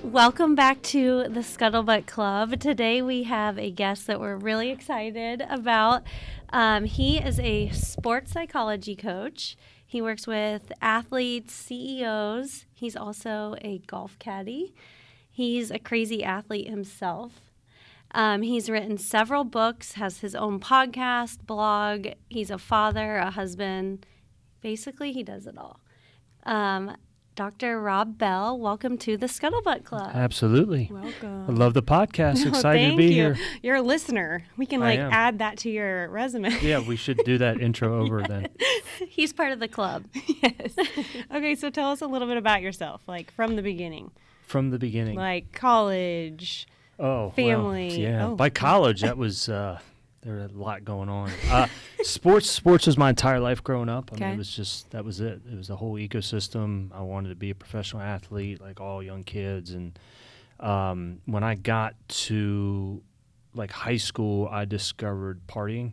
Welcome back to the Scuttlebutt Club. Today we have a guest that we're really excited about. He is a sports psychology coach. He works with athletes, CEOs. He's also a golf caddy. He's a crazy athlete himself. He's written several books, has his own podcast, blog. He's a father, a husband. Basically, he does it all. Dr. Rob Bell, welcome to the Scuttlebutt Club. Absolutely. Welcome. I love the podcast. Excited to thank be you. here. You're a listener. We can add that to your resume. Yeah, we should do that intro over then. He's part of the club. Yes. Okay, so tell us a little bit about yourself, like from the beginning. From the beginning. Like college, family. Well, yeah. Oh. By college, that was there was a lot going on. Sports was my entire life growing up. I mean, it was just that was it. It was the whole ecosystem. I wanted to be a professional athlete, like all young kids. And when I got to like high school, I discovered partying.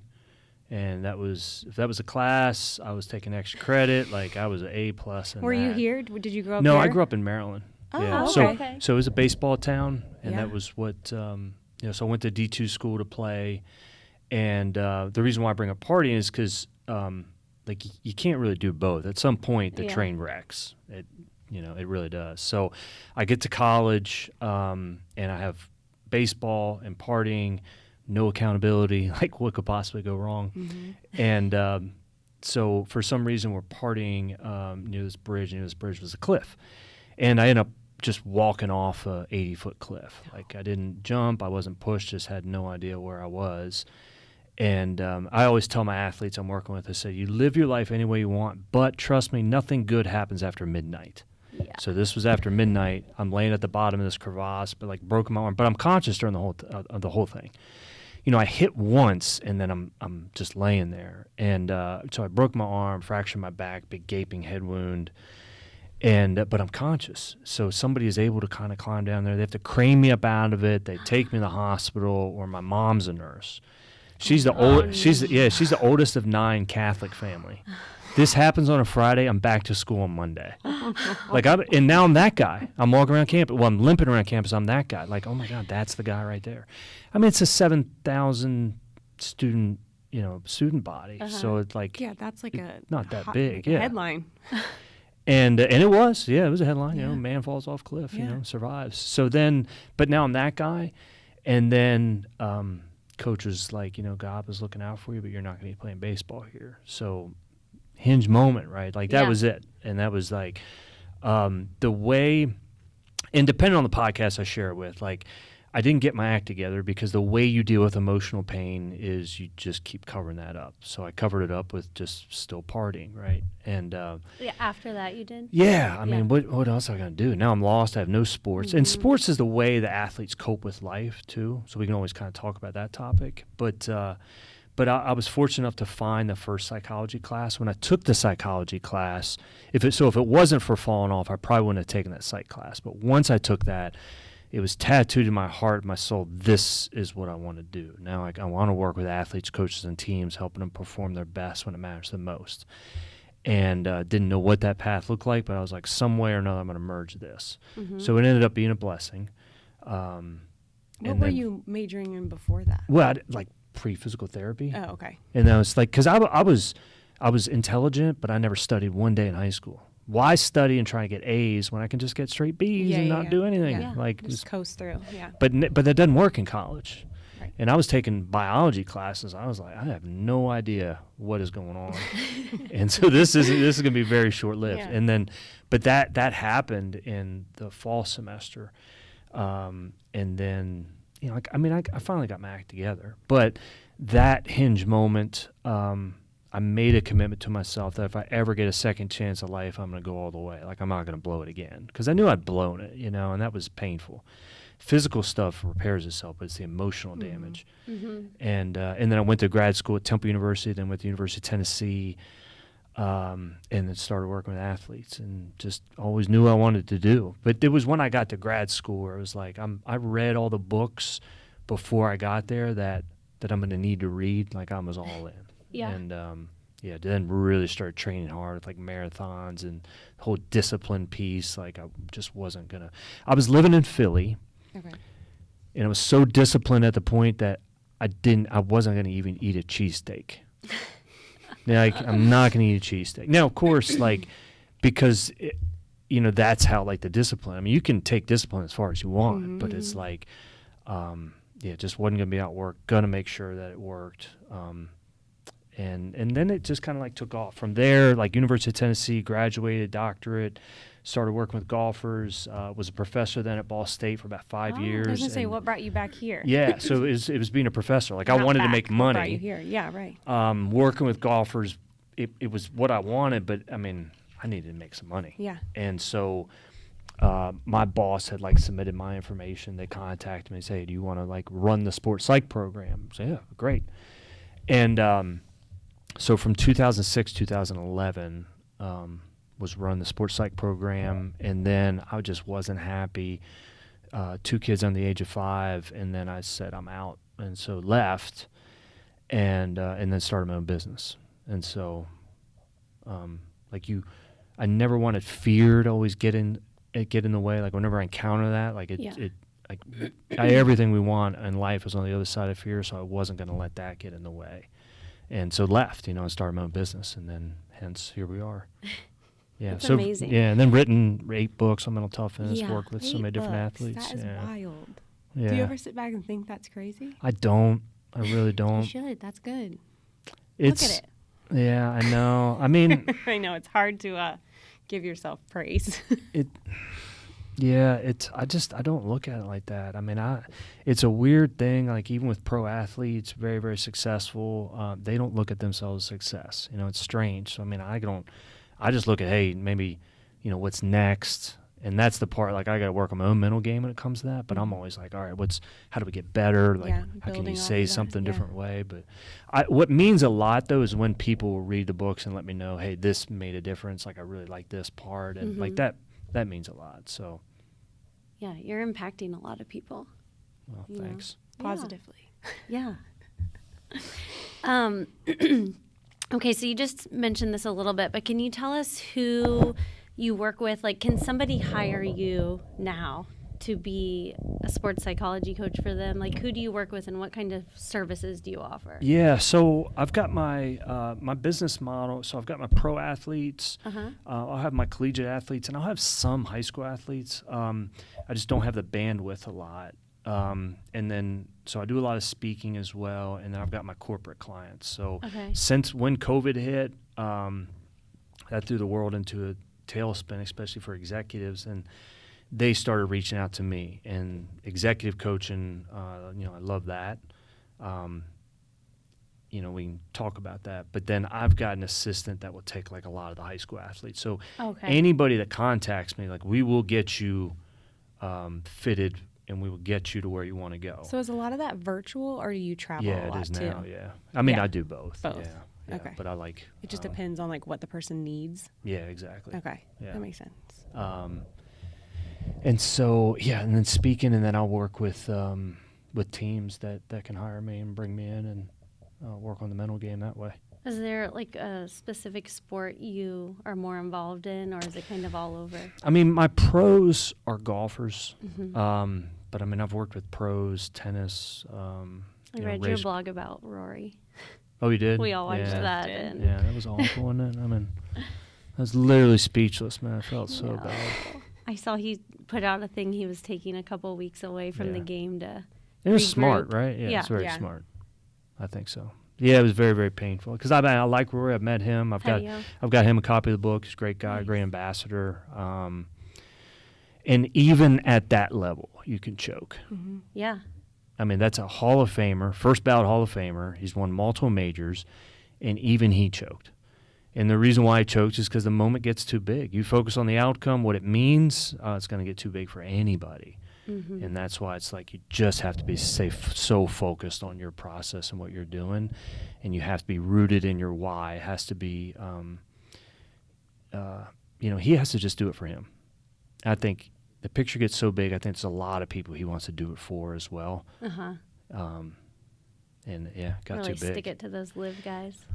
And if that was a class, I was taking extra credit. Like I was an A+. Were you here? Did you grow up No, here? I grew up in Maryland. Oh, yeah. okay. So it was a baseball town, and Yeah. that was what so I went to D2 school to play. And the reason why I bring up partying is because like you can't really do both. At some point, the train wrecks. It really does. So I get to college, and I have baseball and partying, no accountability. Like what could possibly go wrong? Mm-hmm. And so for some reason, we're partying near this bridge. Near this bridge was a cliff, and I ended up just walking off a 80-foot cliff. Like I didn't jump, I wasn't pushed, just had no idea where I was. And I always tell my athletes I'm working with, I say, you live your life any way you want, but trust me, nothing good happens after midnight. Yeah. So this was after midnight. I'm laying at the bottom of this crevasse, but like broken my arm, but I'm conscious during the whole thing. You know, I hit once, and then I'm just laying there. And so I broke my arm, fractured my back, big gaping head wound. And but I'm conscious, so somebody is able to kind of climb down there. They have to crane me up out of it. They take me to the hospital, or my mom's a nurse. She's the she's the oldest of 9 Catholic family. This happens on a Friday. I'm back to school on Monday. And now I'm that guy. I'm walking around campus. Well, I'm limping around campus. I'm that guy. Like, oh my God, that's the guy right there. I mean, it's a 7,000 student body. Uh-huh. So it's like that's like not that big. Like a headline. And it was a headline. You know, man falls off cliff. You know, survives. So then, but now I'm that guy, and then coach was like, God was looking out for you, but you're not going to be playing baseball here. So hinge moment, right? Like that was it, and that was like the way. And depending on the podcast I share it with, like I didn't get my act together because the way you deal with emotional pain is you just keep covering that up. So I covered it up with just still partying, right? And after that you did? Yeah, I mean, what else am I going to do? Now I'm lost. I have no sports. Mm-hmm. And sports is the way the athletes cope with life, too. So we can always kind of talk about that topic. But I was fortunate enough to find the first psychology class. When I took the psychology class, if it wasn't for falling off, I probably wouldn't have taken that psych class. But once I took that, it was tattooed in my heart, my soul. This is what I want to do. Now I want to work with athletes, coaches, and teams, helping them perform their best when it matters the most. And didn't know what that path looked like, but I was like, some way or another, I'm going to merge this. Mm-hmm. So it ended up being a blessing. What were you majoring in before that? Well, like pre-physical therapy. Oh, okay. And I was like, because I was intelligent, but I never studied one day in high school. Why study and try to get A's when I can just get straight B's and not do anything? Yeah. Like just coast through. Yeah. But that doesn't work in college. Right. And I was taking biology classes. I was like, I have no idea what is going on. And so this is going to be very short-lived. Yeah. And then, but that happened in the fall semester, and then I finally got my act together. But that hinge moment. I made a commitment to myself that if I ever get a second chance at life, I'm going to go all the way. Like, I'm not going to blow it again. Because I knew I'd blown it, and that was painful. Physical stuff repairs itself, but it's the emotional damage. Mm-hmm. And then I went to grad school at Temple University, then went to University of Tennessee, and then started working with athletes and just always knew what I wanted to do. But it was when I got to grad school where it was like, I read all the books before I got there that I'm going to need to read. Like, I was all in. Yeah. And yeah, then really started training hard with like marathons and the whole discipline piece. Like I just wasn't gonna. I was living in Philly, Okay. and I was so disciplined at the point that I wasn't gonna even eat a cheesesteak. Like I'm not gonna eat a cheesesteak. Now, of course, like because that's how like the discipline. I mean, you can take discipline as far as you want, but it's like, yeah, just wasn't gonna be out work. Gonna make sure that it worked. And then it just kind of like took off from there. Like University of Tennessee, graduated, doctorate, started working with golfers. Was a professor then at Ball State for about 5 years. I was gonna say, what brought you back here? Yeah, so it was being a professor. Like I Not wanted to back, make what brought money. you here? Yeah, right. Working with golfers, it was what I wanted, but I mean, I needed to make some money. Yeah. And so my boss had like submitted my information. They contacted me and said, hey, do you want to like run the sports psych program? So yeah, great. And so from 2006, 2011, was run the sports psych program, and then I just wasn't happy. 2 kids under the age of 5, and then I said I'm out, and so left, and then started my own business. And so, I never wanted fear to always get in the way. Like whenever I encounter that, like everything we want in life is on the other side of fear, so I wasn't going to let that get in the way. And so left, and started my own business, and then hence here we are. Yeah, That's amazing. Yeah, and then written 8 books on mental toughness, Yeah, worked with so many different athletes. That is yeah. wild. Yeah. Do you ever sit back and think that's crazy? I don't. I really don't. You should. That's good. It's, Look at it. Yeah, I know. I mean, I know it's hard to give yourself praise. I don't look at it like that. I mean, it's a weird thing. Like even with pro athletes, very, very successful, they don't look at themselves as success. It's strange. So, I mean, I just look at, hey, maybe, what's next. And that's the part, like I got to work on my own mental game when it comes to that. But I'm always like, all right, how do we get better? Like, how can you say something different way? But what means a lot though is when people will read the books and let me know, hey, this made a difference. Like I really like this part, and like that means a lot. So. Yeah, you're impacting a lot of people. Well, thanks. Positively. Yeah. Okay, so you just mentioned this a little bit, but can you tell us who you work with? Like, can somebody hire you now to be a sports psychology coach for them? Like, who do you work with, and what kind of services do you offer? Yeah, so I've got my my business model. So I've got my pro athletes. I'll have my collegiate athletes, and I'll have some high school athletes. I just don't have the bandwidth a lot. And then, so I do a lot of speaking as well, and then I've got my corporate clients. So since when COVID hit, that threw the world into a tailspin, especially for executives, and they started reaching out to me. And executive coaching, I love that. We can talk about that. But then I've got an assistant that will take like a lot of the high school athletes. So anybody that contacts me, like we will get you fitted, and we will get you to where you want to go. So is a lot of that virtual, or do you travel a lot too? Yeah, it is now, yeah. I mean, I do both. Both. Yeah, Okay. But I like... It just depends on like what the person needs. Yeah, exactly. Okay, Yeah. that makes sense. And so, and then speaking, and then I'll work with teams that can hire me and bring me in and work on the mental game that way. Is there like a specific sport you are more involved in, or is it kind of all over? I mean, my pros are golfers, but I mean, I've worked with pros, tennis. I read your blog about Rory. Oh, you did? We all watched that. And yeah, that was awful, wasn't it? I mean, I was literally speechless, man. I felt so bad. I saw he put out a thing. He was taking a couple weeks away from the game to. It was regroup. smart, right? Yeah, it's very smart. I think so. Yeah, it was very, very painful because I like Rory. I've met him. I've got him a copy of the book. He's a great guy, great ambassador. And even at that level, you can choke. Yeah. I mean, that's a Hall of Famer, first ballot Hall of Famer. He's won multiple majors, and even he choked. And the reason why he choked is because the moment gets too big. You focus on the outcome, what it means, it's going to get too big for anybody. And that's why it's like you just have to be so focused on your process and what you're doing, and you have to be rooted in your why. It has to be, he has to just do it for him. I think the picture gets so big, I think there's a lot of people he wants to do it for as well. and yeah, got really too big. stick it to those live guys.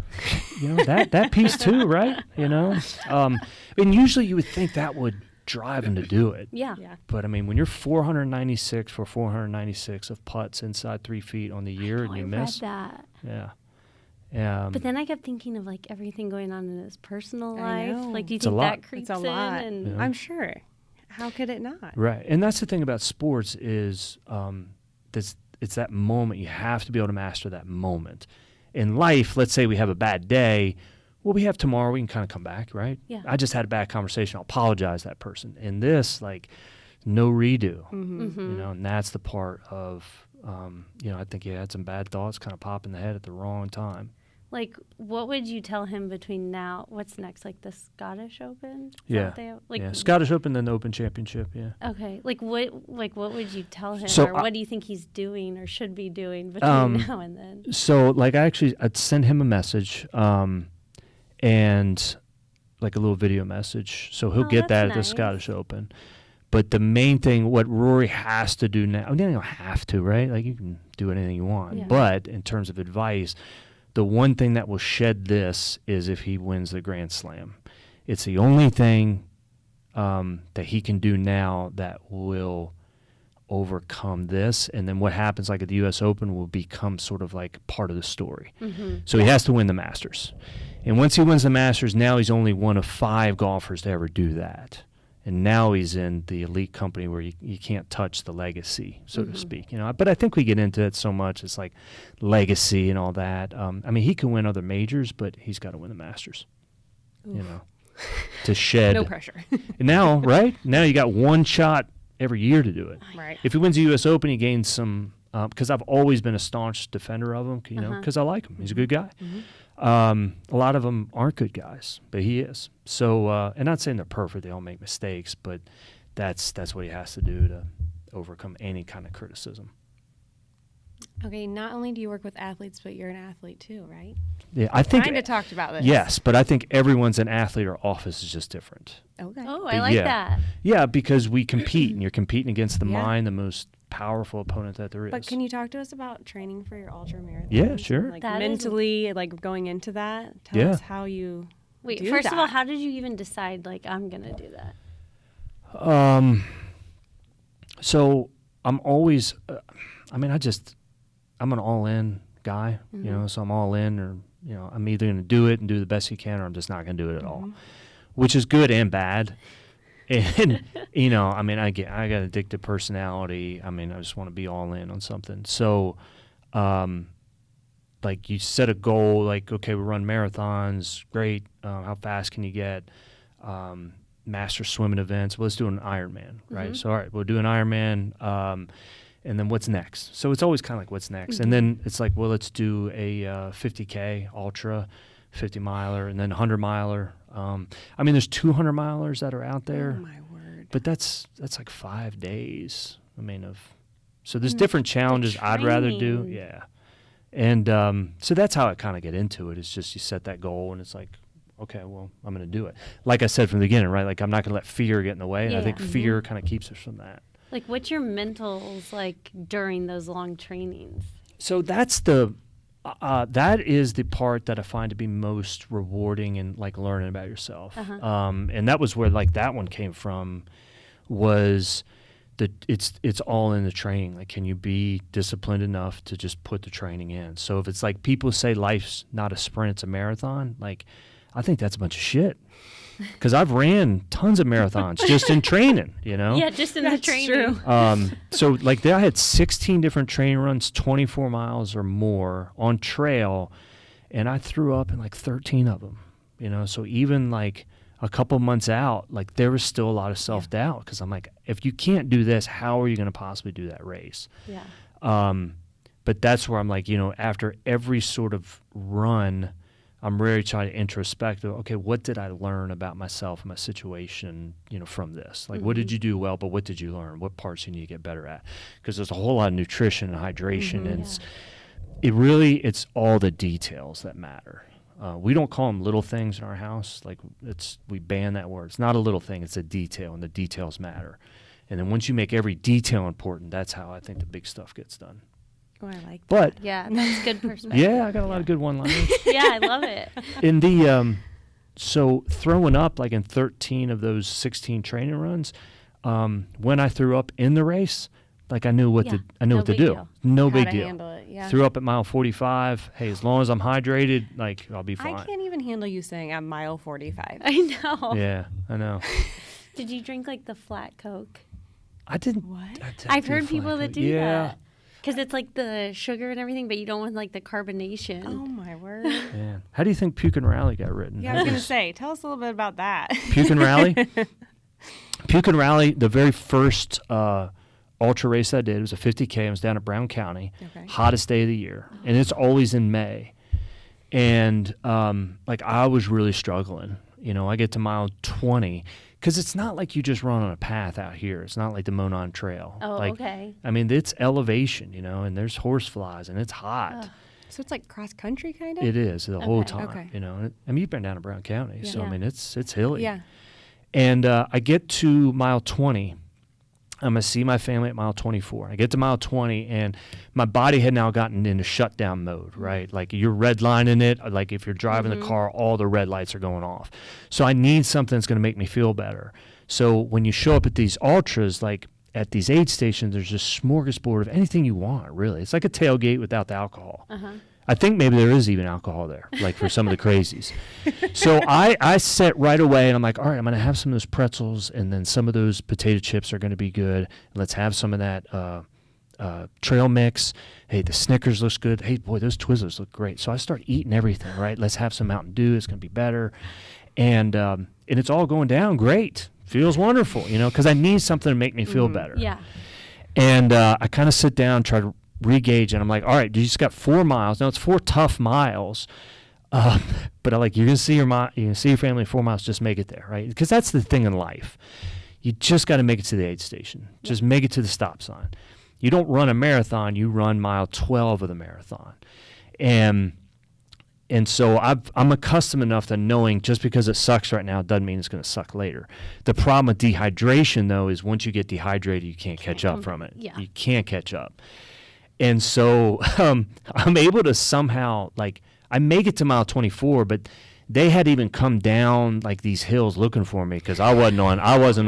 That piece too, right? And usually you would think that would drive him to do it. Yeah. But I mean, when you're 496 for 496 of putts inside 3 feet on the year and you miss, read that. yeah. But then I kept thinking of like everything going on in his personal I life. know. Like, do you It's a think lot. that creeps It's a lot. in? And Yeah. I'm sure. How could it not? Right. And that's the thing about sports is it's that moment. You have to be able to master that moment. In life, let's say we have a bad day. Well, we have tomorrow. We can kind of come back, right? Yeah. I just had a bad conversation. I'll apologize to that person. In this, like, no redo. Mm-hmm. And that's the part of, I think you had some bad thoughts kind of pop in the head at the wrong time. Like, what would you tell him between now? What's next? Like the Scottish Open? Is that Yeah. what they have? Like, Yeah. Scottish Open, then the Open Championship. Yeah. Okay. Like what would you tell him, So or what do you think he's doing or should be doing between now and then? So, like, I'd send him a message, and like a little video message. So he'll get that's that at the nice. Scottish Open. But the main thing, what Rory has to do now, you don't have to, right? Like, you can do anything you want. Yeah. But in terms of advice, the one thing that will shed this is if he wins the Grand Slam. It's the only thing that he can do now that will overcome this. And then what happens, like at the U.S. Open, will become sort of like part of the story. Mm-hmm. So he has to win the Masters. And once he wins the Masters, now he's only one of 5 golfers to ever do that. And now he's in the elite company where you can't touch the legacy, so to speak. But I think we get into it so much. It's like legacy and all that. I mean, he can win other majors, but he's got to win the Masters. To shed. No pressure. And now, right? Now you got one shot every year to do it. Right. If he wins the U.S. Open, he gains some. Because I've always been a staunch defender of him. Because I like him. He's a good guy. A lot of them aren't good guys, but he is. So, and not saying they're perfect; they all make mistakes, but that's what he has to do to overcome any kind of criticism. Okay, not only do you work with athletes, but you're an athlete too, right? Yeah, I think. Kind of talked about this. Yes, but I think everyone's an athlete. Our office is just different. Okay. Oh, I like Yeah. that. Yeah, because we compete, and you're competing against the Yeah. mind, the most powerful opponent that there is. But can you talk to us about training for your ultra marathon? Yeah, sure. Like That is- mentally, like going into that. Tell Yeah. us how you. Wait, do first of all, that. how did you even decide, like, I'm going to do that? So I'm always, I'm an all-in guy, so I'm all in, or, I'm either going to do it and do the best you can, or I'm just not going to do it at all, which is good and bad. And, I got an addictive personality. I just want to be all in on something. So, like, you set a goal, like, okay, we run marathons, great. How fast can you get? Master swimming events. Well, let's do an Ironman, right? So, all right, we'll do an Ironman. And then what's next? So it's always kind of like, what's next? And then it's like, well, let's do a 50K ultra, 50 miler, and then 100 miler. There's 200 milers that are out there. Oh my word. But that's like 5 days. So there's different challenges I'd rather do. training. Yeah. And so that's how I kind of get into it. It's just you set that goal, and it's like, okay, well, I'm going to do it. Like I said from the beginning, right? Like, I'm not going to let fear get in the way. And I think fear kind of keeps us from that. Like, what's your mentals like during those long trainings? So that is the part that I find to be most rewarding and like learning about yourself. And that was where like that one came from, was it's all in the training. Like, can you be disciplined enough to just put the training in? So if it's like people say life's not a sprint, it's a marathon, like, I think that's a bunch of shit. Because I've ran tons of marathons just in training, Yeah, just in the That's training. true. So like there, I had 16 different training runs, 24 miles or more on trail, and I threw up in like 13 of them. So even like a couple months out, like there was still a lot of self-doubt, because I'm like, if you can't do this, how are you going to possibly do that race? Yeah. But that's where I'm like, after every sort of run, I'm really trying to introspect. Okay, what did I learn about myself and my situation, from this? Like, what did you do well, but what did you learn? What parts you need to get better at? Because there's a whole lot of nutrition and hydration, and it's all the details that matter. We don't call them little things in our house. Like, we ban that word. It's not a little thing. It's a detail, and the details matter. And then once you make every detail important, that's how I think the big stuff gets done. Oh, I like But Yeah, that's good perspective. yeah, I got a lot of good one-liners. Yeah, I love it. In the so throwing up like in 13 of those 16 training runs, when I threw up in the race, like I knew what Yeah, to no what to big do. deal. No How big to deal. handle it. Yeah. Threw up at mile 45. Hey, as long as I'm hydrated, like I'll be fine. I can't even handle you saying I'm mile 45. I know. Yeah, I know. Did you drink like the flat Coke? I didn't. What? I've heard people that do yeah. that. Because it's like the sugar and everything, but you don't want like the carbonation. Oh my word. Man, how do you think Puke and Rally got written? Yeah, I was going to say, tell us a little bit about that. Puke and Rally. Puke and Rally. The very first ultra race I did was a 50K. I was down at Brown County, Okay. hottest day of the year, and it's always in May. And like I was really struggling. You know, I get to mile 20 because it's not like you just run on a path out here. It's not like the Monon Trail. Oh, like, okay. I mean, it's elevation, you know, and there's horse flies and it's hot. Ugh. So it's like cross country kind of? It is the whole Okay. time, Okay. you know. And I mean, you've been down to Brown County, so I Yeah. mean, it's hilly. Yeah. And I get to mile 20. I'm going to see my family at mile 24. I get to mile 20, and my body had now gotten into shutdown mode, right? Like you're redlining it. Like if you're driving the car, all the red lights are going off. So I need something that's going to make me feel better. So when you show up at these ultras, like at these aid stations, there's just smorgasbord of anything you want, really. It's like a tailgate without the alcohol. Uh-huh. I think maybe there is even alcohol there, like for some of the crazies. So I set right away, and I'm like, all right, I'm going to have some of those pretzels, and then some of those potato chips are going to be good. Let's have some of that trail mix. Hey, the Snickers looks good. Hey, boy, those Twizzlers look great. So I start eating everything, right? Let's have some Mountain Dew. It's going to be better. And it's all going down great. Feels wonderful, you know, because I need something to make me feel better. Yeah. And I kind of sit down, try to re-gauge, and I'm like, all right, you just got 4 miles. Now it's 4 tough miles, but I like you're gonna see your family in 4 miles. Just make it there, right? Because that's the thing in life. You just got to make it to the aid station. Just make it to the stop sign. You don't run a marathon. You run mile 12 of the marathon, and so I'm accustomed enough to knowing just because it sucks right now doesn't mean it's going to suck later. The problem with dehydration, though, is once you get dehydrated, you can't catch up from it. Yeah. You can't catch up. And so I'm able to somehow, like, I make it to mile 24, but they had even come down like these hills looking for me because I wasn't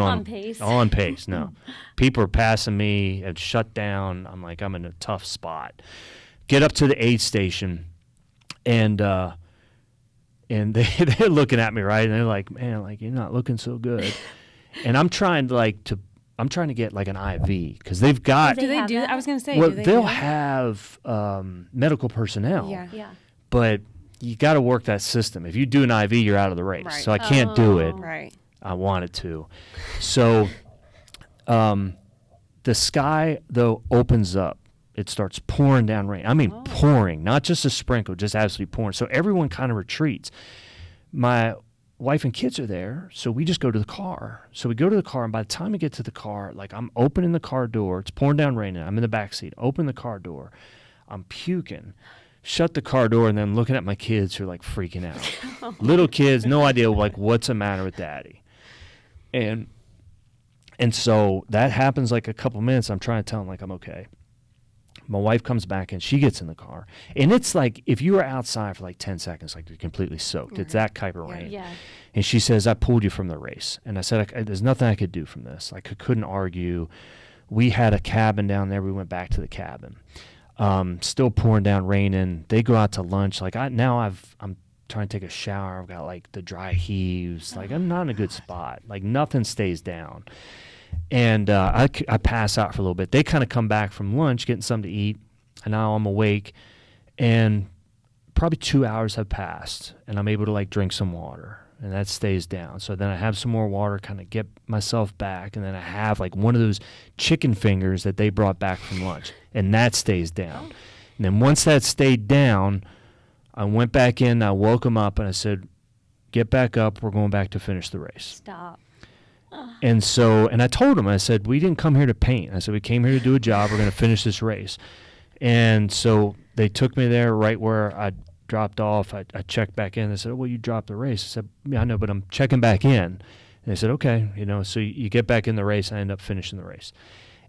On pace. On pace, no. People are passing me and shut down. I'm like, I'm in a tough spot. Get up to the aid station, and they're looking at me, right? And they're like, man, like you're not looking so good. And I'm trying to get like an IV because they've got. They Do they have do that? that? I was going to say, Well, do they they'll do that? have medical personnel, Yeah. Yeah. but you got to work that system. If you do an IV, you're out of the race. Right. So I can't do it. Oh. Right. I wanted to. So the sky, though, opens up. It starts pouring down rain. I mean, pouring, not just a sprinkle, just absolutely pouring. So everyone kind of retreats. My wife and kids are there, so we just go to the car. So we go to the car, and by the time we get to the car, like I'm opening the car door. It's pouring down rain, and I'm in the back seat. Open the car door. I'm puking. Shut the car door, and then looking at my kids who are like freaking out. Little kids, no idea like what's the matter with daddy. And so that happens like a couple minutes. I'm trying to tell them like I'm okay. My wife comes back and she gets in the car. And it's like if you were outside for like 10 seconds, like you're completely soaked. It's that type of rain. Yeah. And she says, I pulled you from the race. And I said, there's nothing I could do from this. Like I couldn't argue. We had a cabin down there. We went back to the cabin. Still pouring down rain. And they go out to lunch. Like I'm trying to take a shower. I've got like the dry heaves. Like I'm not in a good spot. Like nothing stays down. And I pass out for a little bit. They kind of come back from lunch, getting something to eat, and now I'm awake. And probably 2 hours have passed, and I'm able to like drink some water, and that stays down. So then I have some more water, kind of get myself back, and then I have like one of those chicken fingers that they brought back from lunch, and that stays down. And then once that stayed down, I went back in, I woke them up, and I said, get back up, we're going back to finish the race. Stop. And I told them, I said, we didn't come here to paint. I said, we came here to do a job. We're going to finish this race. And so they took me there right where I dropped off. I checked back in. They said, well, you dropped the race. I said, yeah, I know, but I'm checking back in. And they said, okay. So you get back in the race. I end up finishing the race.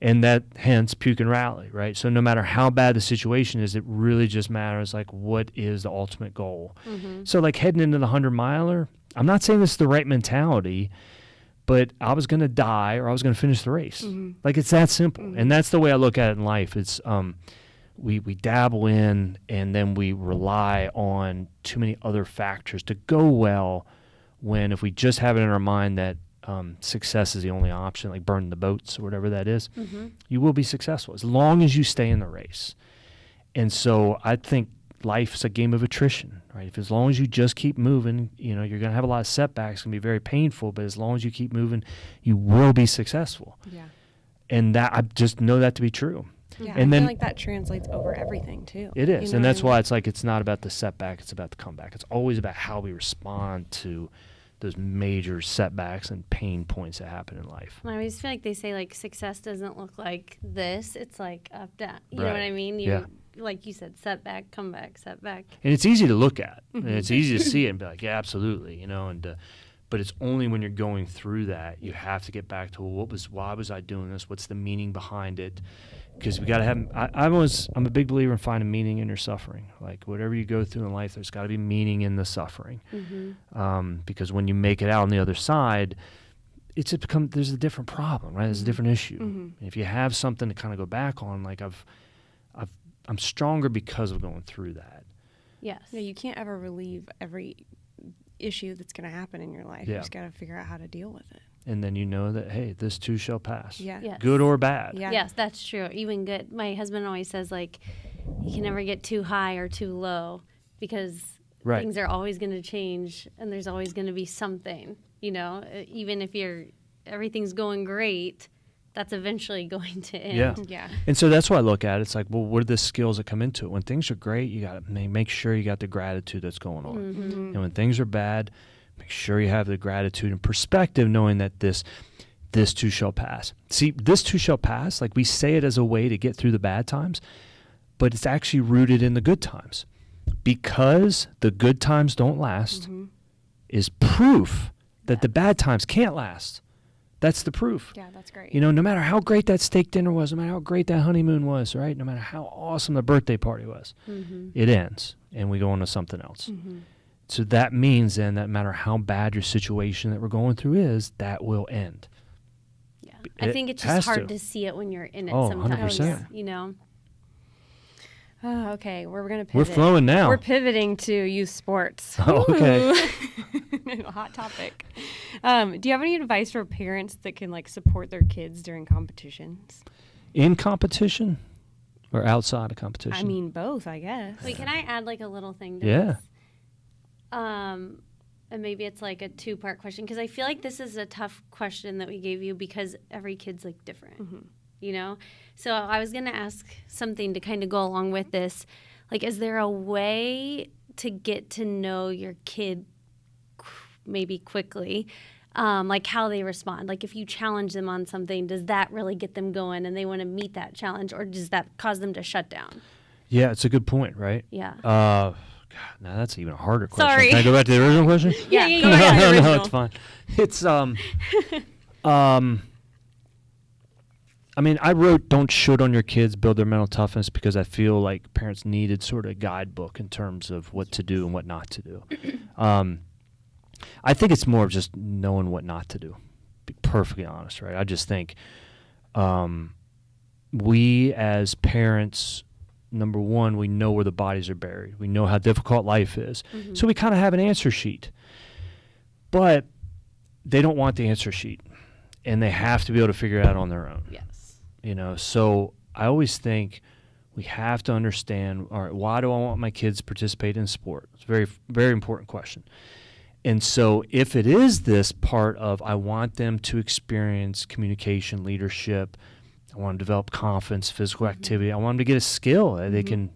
And that, hence, puke and rally, right? So no matter how bad the situation is, it really just matters, like, what is the ultimate goal? So, like, heading into the 100-miler, I'm not saying this is the right mentality, but I was going to die or I was going to finish the race. Like, it's that simple. And that's the way I look at it in life. It's we dabble in, and then we rely on too many other factors to go well, when if we just have it in our mind that success is the only option, like burning the boats or whatever that is, you will be successful as long as you stay in the race. And so I think life's a game of attrition, right? If as long as you just keep moving, you're going to have a lot of setbacks. It's going to be very painful, but as long as you keep moving, you will be successful. Yeah. And that, I just know that to be true. Yeah, And I then feel like that translates over everything too. it is. You know And what that's I mean? why it's like, it's not about the setback, it's about the comeback. It's always about how we respond to those major setbacks and pain points that happen in life. I always feel like they say, like, success doesn't look like this. It's like up, down. You know Right. what I mean? Yeah. Like you said, setback, comeback, setback. And it's easy to look at, and it's easy to see it and be like, yeah, absolutely, and but it's only when you're going through that you have to get back to, well, why was I doing this? What's the meaning behind it? Because we got to have. I'm a big believer in finding meaning in your suffering. Like, whatever you go through in life, there's got to be meaning in the suffering. Because when you make it out on the other side, there's a different problem, right? There's a different issue. And if you have something to kind of go back on, like I'm stronger because of going through that. Yes. Yeah, you can't ever relieve every issue that's going to happen in your life. Yeah. You just got to figure out how to deal with it. And then you know that, hey, this too shall pass. Yeah. Yes. Good or bad. Yeah. Yes, that's true. Even good. My husband always says, like, you can never get too high or too low, because Right. things are always going to change, and there's always going to be something, even if everything's going great, that's eventually going to end. Yeah. Yeah. And so that's why I look at it. It's like, well, what are the skills that come into it? When things are great, you got to make sure you got the gratitude that's going on. And when things are bad, make sure you have the gratitude and perspective, knowing that this too shall pass. See, this too shall pass, like, we say it as a way to get through the bad times, but it's actually rooted in the good times. Because the good times don't last is proof that the bad times can't last. That's the proof. Yeah, that's great. No matter how great that steak dinner was, no matter how great that honeymoon was, right? No matter how awesome the birthday party was, it ends, and we go on to something else. So that means then that no matter how bad your situation that we're going through is, that will end. Yeah. I think it's just has hard to. to see it when you're in it Oh, sometimes. 100%. Oh, okay, we're going to We're pivot. flowing now. We're pivoting to youth sports. Oh, okay. Ooh. Hot topic. Do you have any advice for parents that can, like, support their kids during competitions? In competition or outside of competition? I mean, both, I guess. Wait, can I add, like, a little thing to Yeah. this? And maybe it's like a two-part question, because I feel like this is a tough question that we gave you because every kid's, like, different. So I was going to ask something to kind of go along with this. Like, is there a way to get to know your kid maybe quickly, like how they respond? Like, if you challenge them on something, does that really get them going and they want to meet that challenge, or does that cause them to shut down? Yeah, it's a good point, right? Yeah. God, now that's even a harder question. Sorry. Can I go back to the original question? Yeah, go ahead. No, Original. it's fine. It's I mean, I wrote "Don't shoot on your kids, build their mental toughness," because I feel like parents needed sort of a guidebook in terms of what to do and what not to do. I think it's more of just knowing what not to do. Be perfectly honest, right? I just think we as parents, number one, we know where the bodies are buried. We know how difficult life is. So we kind of have an answer sheet. But they don't want the answer sheet, and they have to be able to figure it out on their own. Yes. So I always think we have to understand, all right, why do I want my kids to participate in sport? It's a very, very important question. And so if it is this part of, I want them to experience communication, leadership, I want to develop confidence, physical activity, I want them to get a skill that they can,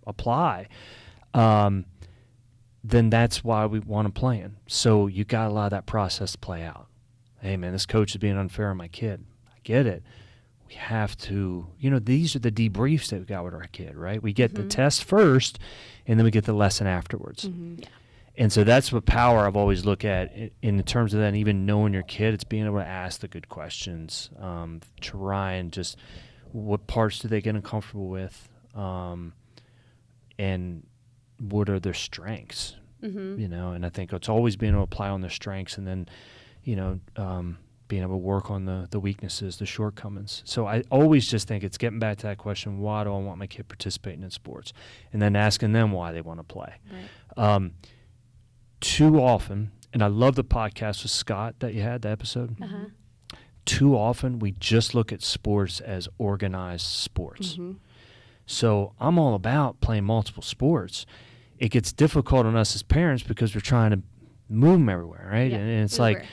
apply, then that's why we want to plan. So you got to allow that process to play out. Hey, man, this coach is being unfair on my kid. I get it. We have to, these are the debriefs that we got with our kid, right? We get the test first, and then we get the lesson afterwards. Yeah. And so that's what power I've always looked at in terms of that, and even knowing your kid. It's being able to ask the good questions, try and just what parts do they get uncomfortable with, and what are their strengths, and I think it's always being able to apply on their strengths, and then, being able to work on the weaknesses, the shortcomings. So I always just think it's getting back to that question, why do I want my kid participating in sports? And then asking them why they want to play. Right. Too often, and I love the podcast with Scott that you had, the episode. Too often we just look at sports as organized sports. So I'm all about playing multiple sports. It gets difficult on us as parents because we're trying to move them everywhere, right? Yeah. And it's like,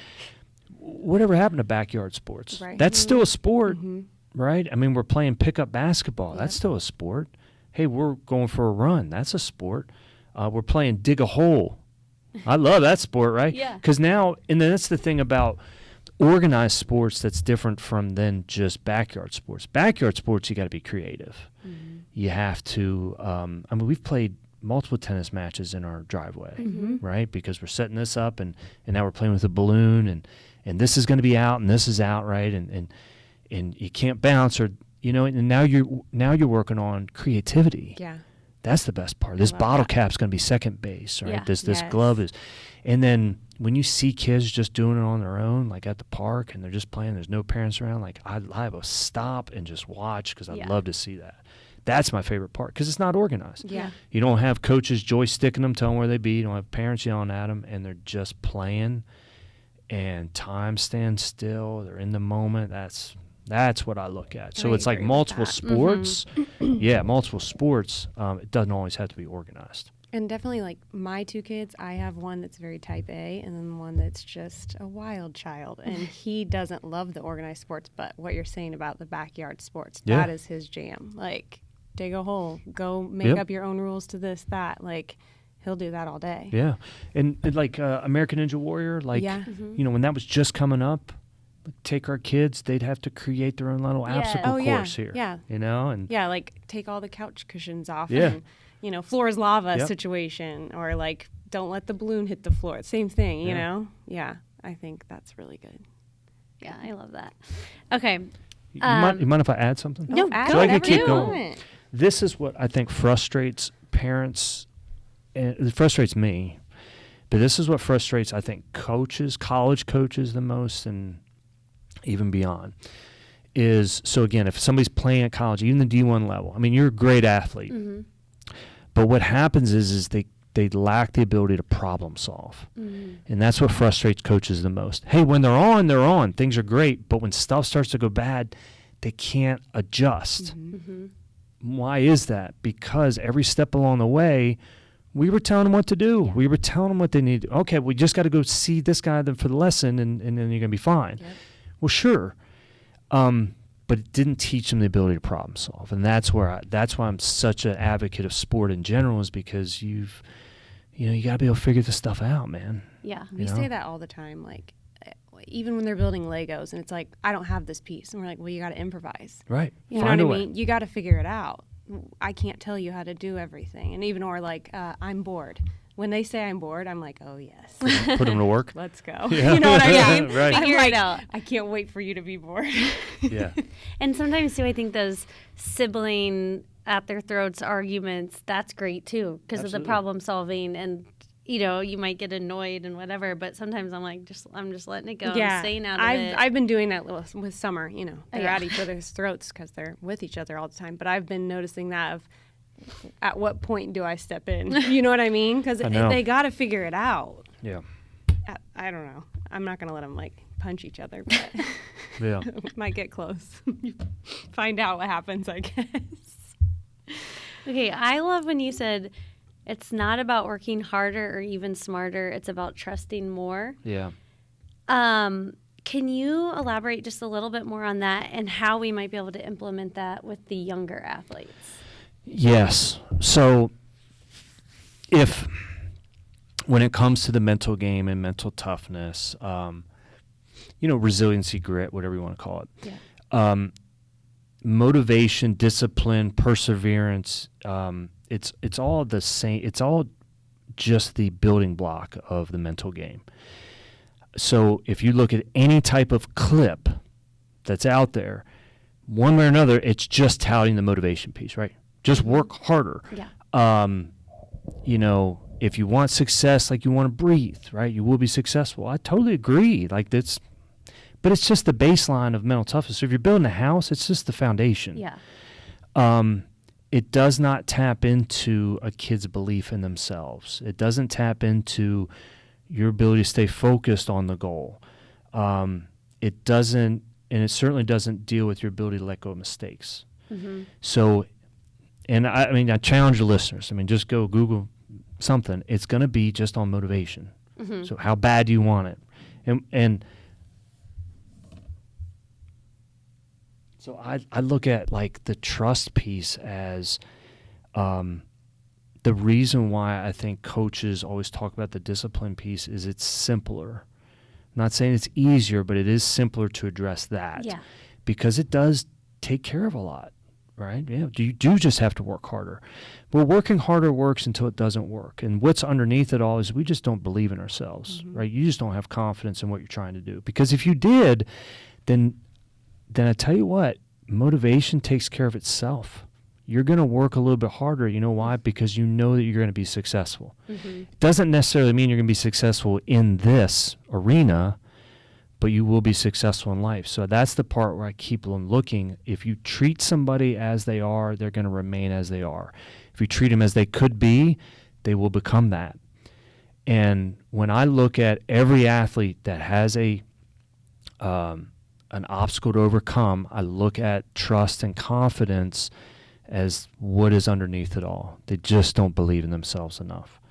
whatever happened to backyard sports? Right. That's still a sport, right? I mean, we're playing pickup basketball. That's still a sport. Hey, we're going for a run. That's a sport. We're playing dig a hole. I love that sport, right? Yeah. Because now, and then that's the thing about organized sports that's different from than just backyard sports. Backyard sports, you got to be creative. You have to, I mean, we've played multiple tennis matches in our driveway, right? Because we're setting this up, and now we're playing with a balloon, and this is going to be out, and this is out, right? And you can't bounce, or and now you're working on creativity. Yeah. That's the best part. This bottle cap's going to be second base, right? Yeah. This glove is, and then when you see kids just doing it on their own, like at the park, and they're just playing, there's no parents around, like I will stop and just watch because I'd love to see that. That's my favorite part because it's not organized. Yeah. You don't have coaches joysticking them, telling where they be. You don't have parents yelling at them, and they're just playing, and time stands still. They're in the moment. That's what I look at. So it's like multiple sports. Yeah, multiple sports. It doesn't always have to be organized. And definitely, like, my two kids, I have one that's very type A and then one that's just a wild child. And he doesn't love the organized sports, but what you're saying about the backyard sports, that is his jam. Like, dig a hole, go make up your own rules to this, that. Like, he'll do that all day. Yeah. And like American Ninja Warrior, like, when that was just coming up, take our kids, they'd have to create their own little obstacle course here. Yeah. And like take all the couch cushions off. Yeah. And, floor is lava situation, or like don't let the balloon hit the floor. Same thing, you know? Yeah. I think that's really good. Yeah, I love that. Okay. you mind if I add something? No, add So I can whatever keep you going. want. This is what I think frustrates parents, and it frustrates me, but this is what frustrates, I think, coaches, college coaches the most, and even beyond, is, so again, if somebody's playing at college, even the D1 level, I mean, you're a great athlete, but what happens is they lack the ability to problem solve. And that's what frustrates coaches the most. Hey, when they're on, things are great, but when stuff starts to go bad, they can't adjust. Why is that? Because every step along the way, we were telling them what to do. We were telling them what they need to do. Okay, we just got to go see this guy for the lesson, and then you're going to be fine. Well, sure. But it didn't teach them the ability to problem solve. And that's why I'm such an advocate of sport in general, is because you got to be able to figure this stuff out, man. Yeah. We say that all the time, like, even when they're building Legos, and it's like, I don't have this piece. And we're like, well, you got to improvise. Right. You know what I mean? You got to figure it out. I can't tell you how to do everything. And even, or like, I'm bored. When they say I'm bored, I'm like, oh, yes. Put them to work. Let's go. Yeah. You know what I mean? Right. Figure it out. I can't wait for you to be bored. Yeah. And sometimes, too, I think those sibling at their throats arguments, that's great, too, because of the problem solving. And, you might get annoyed and whatever, but sometimes I'm just letting it go. I'm staying out of it. I've been doing that with Summer. They're at each other's throats because they're with each other all the time. But I've been noticing that of, at what point do I step in? You know what I mean? Because they got to figure it out. Yeah. I don't know. I'm not going to let them, like, punch each other, but Yeah. might get close. Find out what happens, I guess. Okay, I love when you said it's not about working harder or even smarter. It's about trusting more. Yeah. Can you elaborate just a little bit more on that and how we might be able to implement that with the younger athletes? Yes. So when it comes to the mental game and mental toughness, resiliency, grit, whatever you want to call it, motivation, discipline, perseverance, it's all the same. It's all just the building block of the mental game. So if you look at any type of clip that's out there, one way or another, it's just touting the motivation piece, right? Just work harder. Yeah. You know, if you want success, like you want to breathe, right? You will be successful. I totally agree. Like that's, but it's just the baseline of mental toughness. So if you're building a house, it's just the foundation. Yeah. It does not tap into a kid's belief in themselves. It doesn't tap into your ability to stay focused on the goal. It doesn't, and it certainly doesn't deal with your ability to let go of mistakes. Mm-hmm. So, and I mean, I challenge the listeners. I mean, just go Google something. It's going to be just on motivation. Mm-hmm. So how bad do you want it? And so I look at like the trust piece as the reason why I think coaches always talk about the discipline piece is it's simpler. I'm not saying it's easier, but it is simpler to address that. Yeah. Because it does take care of a lot, right? Yeah, you do just have to work harder. But working harder works until it doesn't work. And what's underneath it all is we just don't believe in ourselves, right? You just don't have confidence in what you're trying to do. Because if you did, then I tell you what, motivation takes care of itself. You're going to work a little bit harder. You know why? Because you know that you're going to be successful. Mm-hmm. It doesn't necessarily mean you're going to be successful in this arena, but you will be successful in life. So that's the part where I keep them looking. If you treat somebody as they are, they're going to remain as they are. If you treat them as they could be, they will become that. And when I look at every athlete that has an obstacle to overcome, I look at trust and confidence as what is underneath it all. They just don't believe in themselves enough.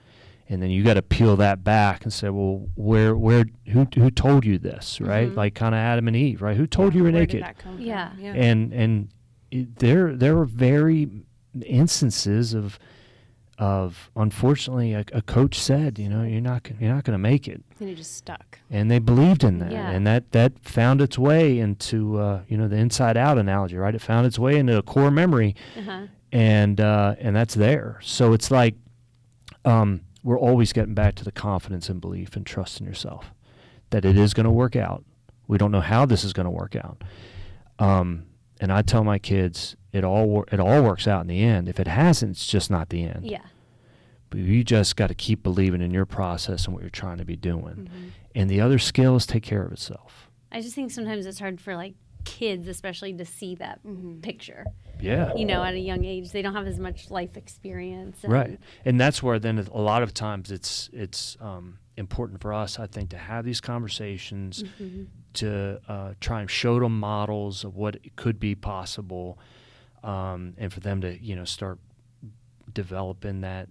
And then you got to peel that back and say, well, who told you this, right? Mm-hmm. Like kind of Adam and Eve, right? Who told you were Where naked? did that come from? Yeah. And there were very instances of unfortunately a coach said, you know, you're not going to make it. And it just stuck. And they believed in that. Yeah. And that found its way into, the inside out analogy, right? It found its way into a core memory, Uh-huh. and that's there. So it's like we're always getting back to the confidence and belief and trust in yourself that it is going to work out. We don't know how this is going to work out. And I tell my kids, it all works out in the end. If it hasn't, it's just not the end. Yeah. But you just got to keep believing in your process and what you're trying to be doing. Mm-hmm. And the other skills take care of itself. I just think sometimes it's hard for like kids, especially, to see that picture. Yeah. You know, at a young age, they don't have as much life experience. And Right. And that's where then a lot of times it's important for us, I think, to have these conversations, to try and show them models of what could be possible, and for them to, start developing that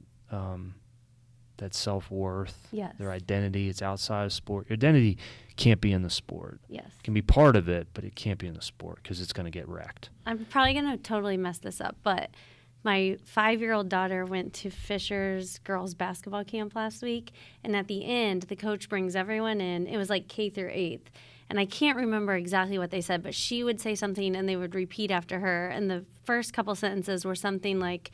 self-worth, Yes. their identity. It's outside of sport. Your identity can't be in the sport. Yes. It can be part of it, but it can't be in the sport because it's going to get wrecked. I'm probably going to totally mess this up, but my 5-year-old daughter went to Fisher's girls basketball camp last week, and at the end, the coach brings everyone in. It was like K through 8th, and I can't remember exactly what they said, but she would say something, and they would repeat after her, and the first couple sentences were something like,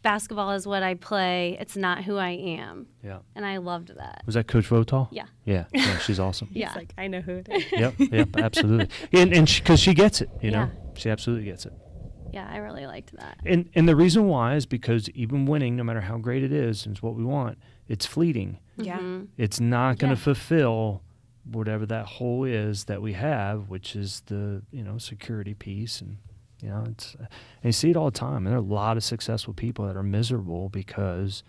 basketball is what I play, it's not who I am. Yeah. And I loved that. Was that Coach Votal? Yeah. Yeah, she's awesome. Yeah. It's like, I know who it is. Yep, absolutely. And because she gets it, you know, Yeah. she absolutely gets it. Yeah, I really liked that. And the reason why is because even winning, no matter how great it is, and it's what we want, it's fleeting. Yeah. Mhm. It's not going to Yeah. fulfill whatever that hole is that we have, which is the security piece, and it's and you see it all the time. And there are a lot of successful people that are miserable because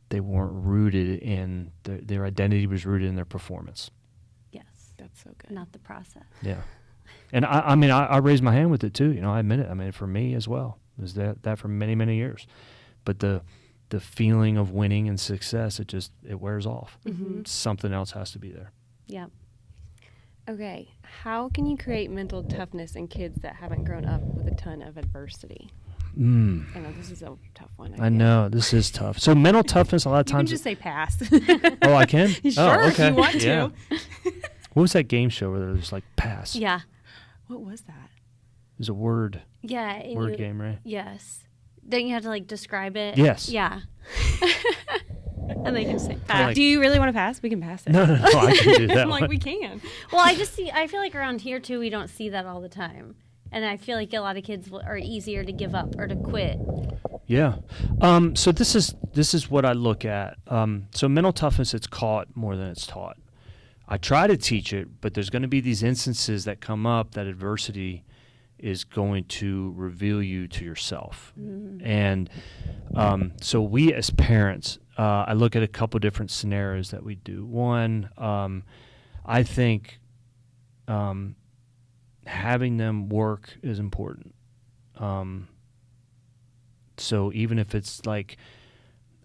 they weren't rooted in their identity was rooted in their performance. Yes. That's so good. Not the process. Yeah. And I raised my hand with it too. I admit it. I mean, for me as well, it was that for many, many years. But the feeling of winning and success, it wears off. Mm-hmm. Something else has to be there. Yeah. Okay, how can you create mental toughness in kids that haven't grown up with a ton of adversity? I know this is a tough one. I know this is tough. So mental toughness, a lot of You can times. just say pass. Oh, I can. Sure, oh, if okay. you want Yeah. to. What was that game show where there was like pass? Yeah. What was that? It was a word Yeah. and game, right? Yes. Don't you have to like describe it? Yes. Yeah. And they can say pass. Like- Do you really want to pass? We can pass it. No, I can do that I'm like, one. we can. Well, I feel like around here too, we don't see that all the time. And I feel like a lot of kids are easier to give up or to quit. Yeah. So this is what I look at. So mental toughness, it's caught more than it's taught. I try to teach it, but there's going to be these instances that come up that adversity is going to reveal you to yourself. And so we as parents, I look at a couple different scenarios that we do. One, I think having them work is important. So even if it's like,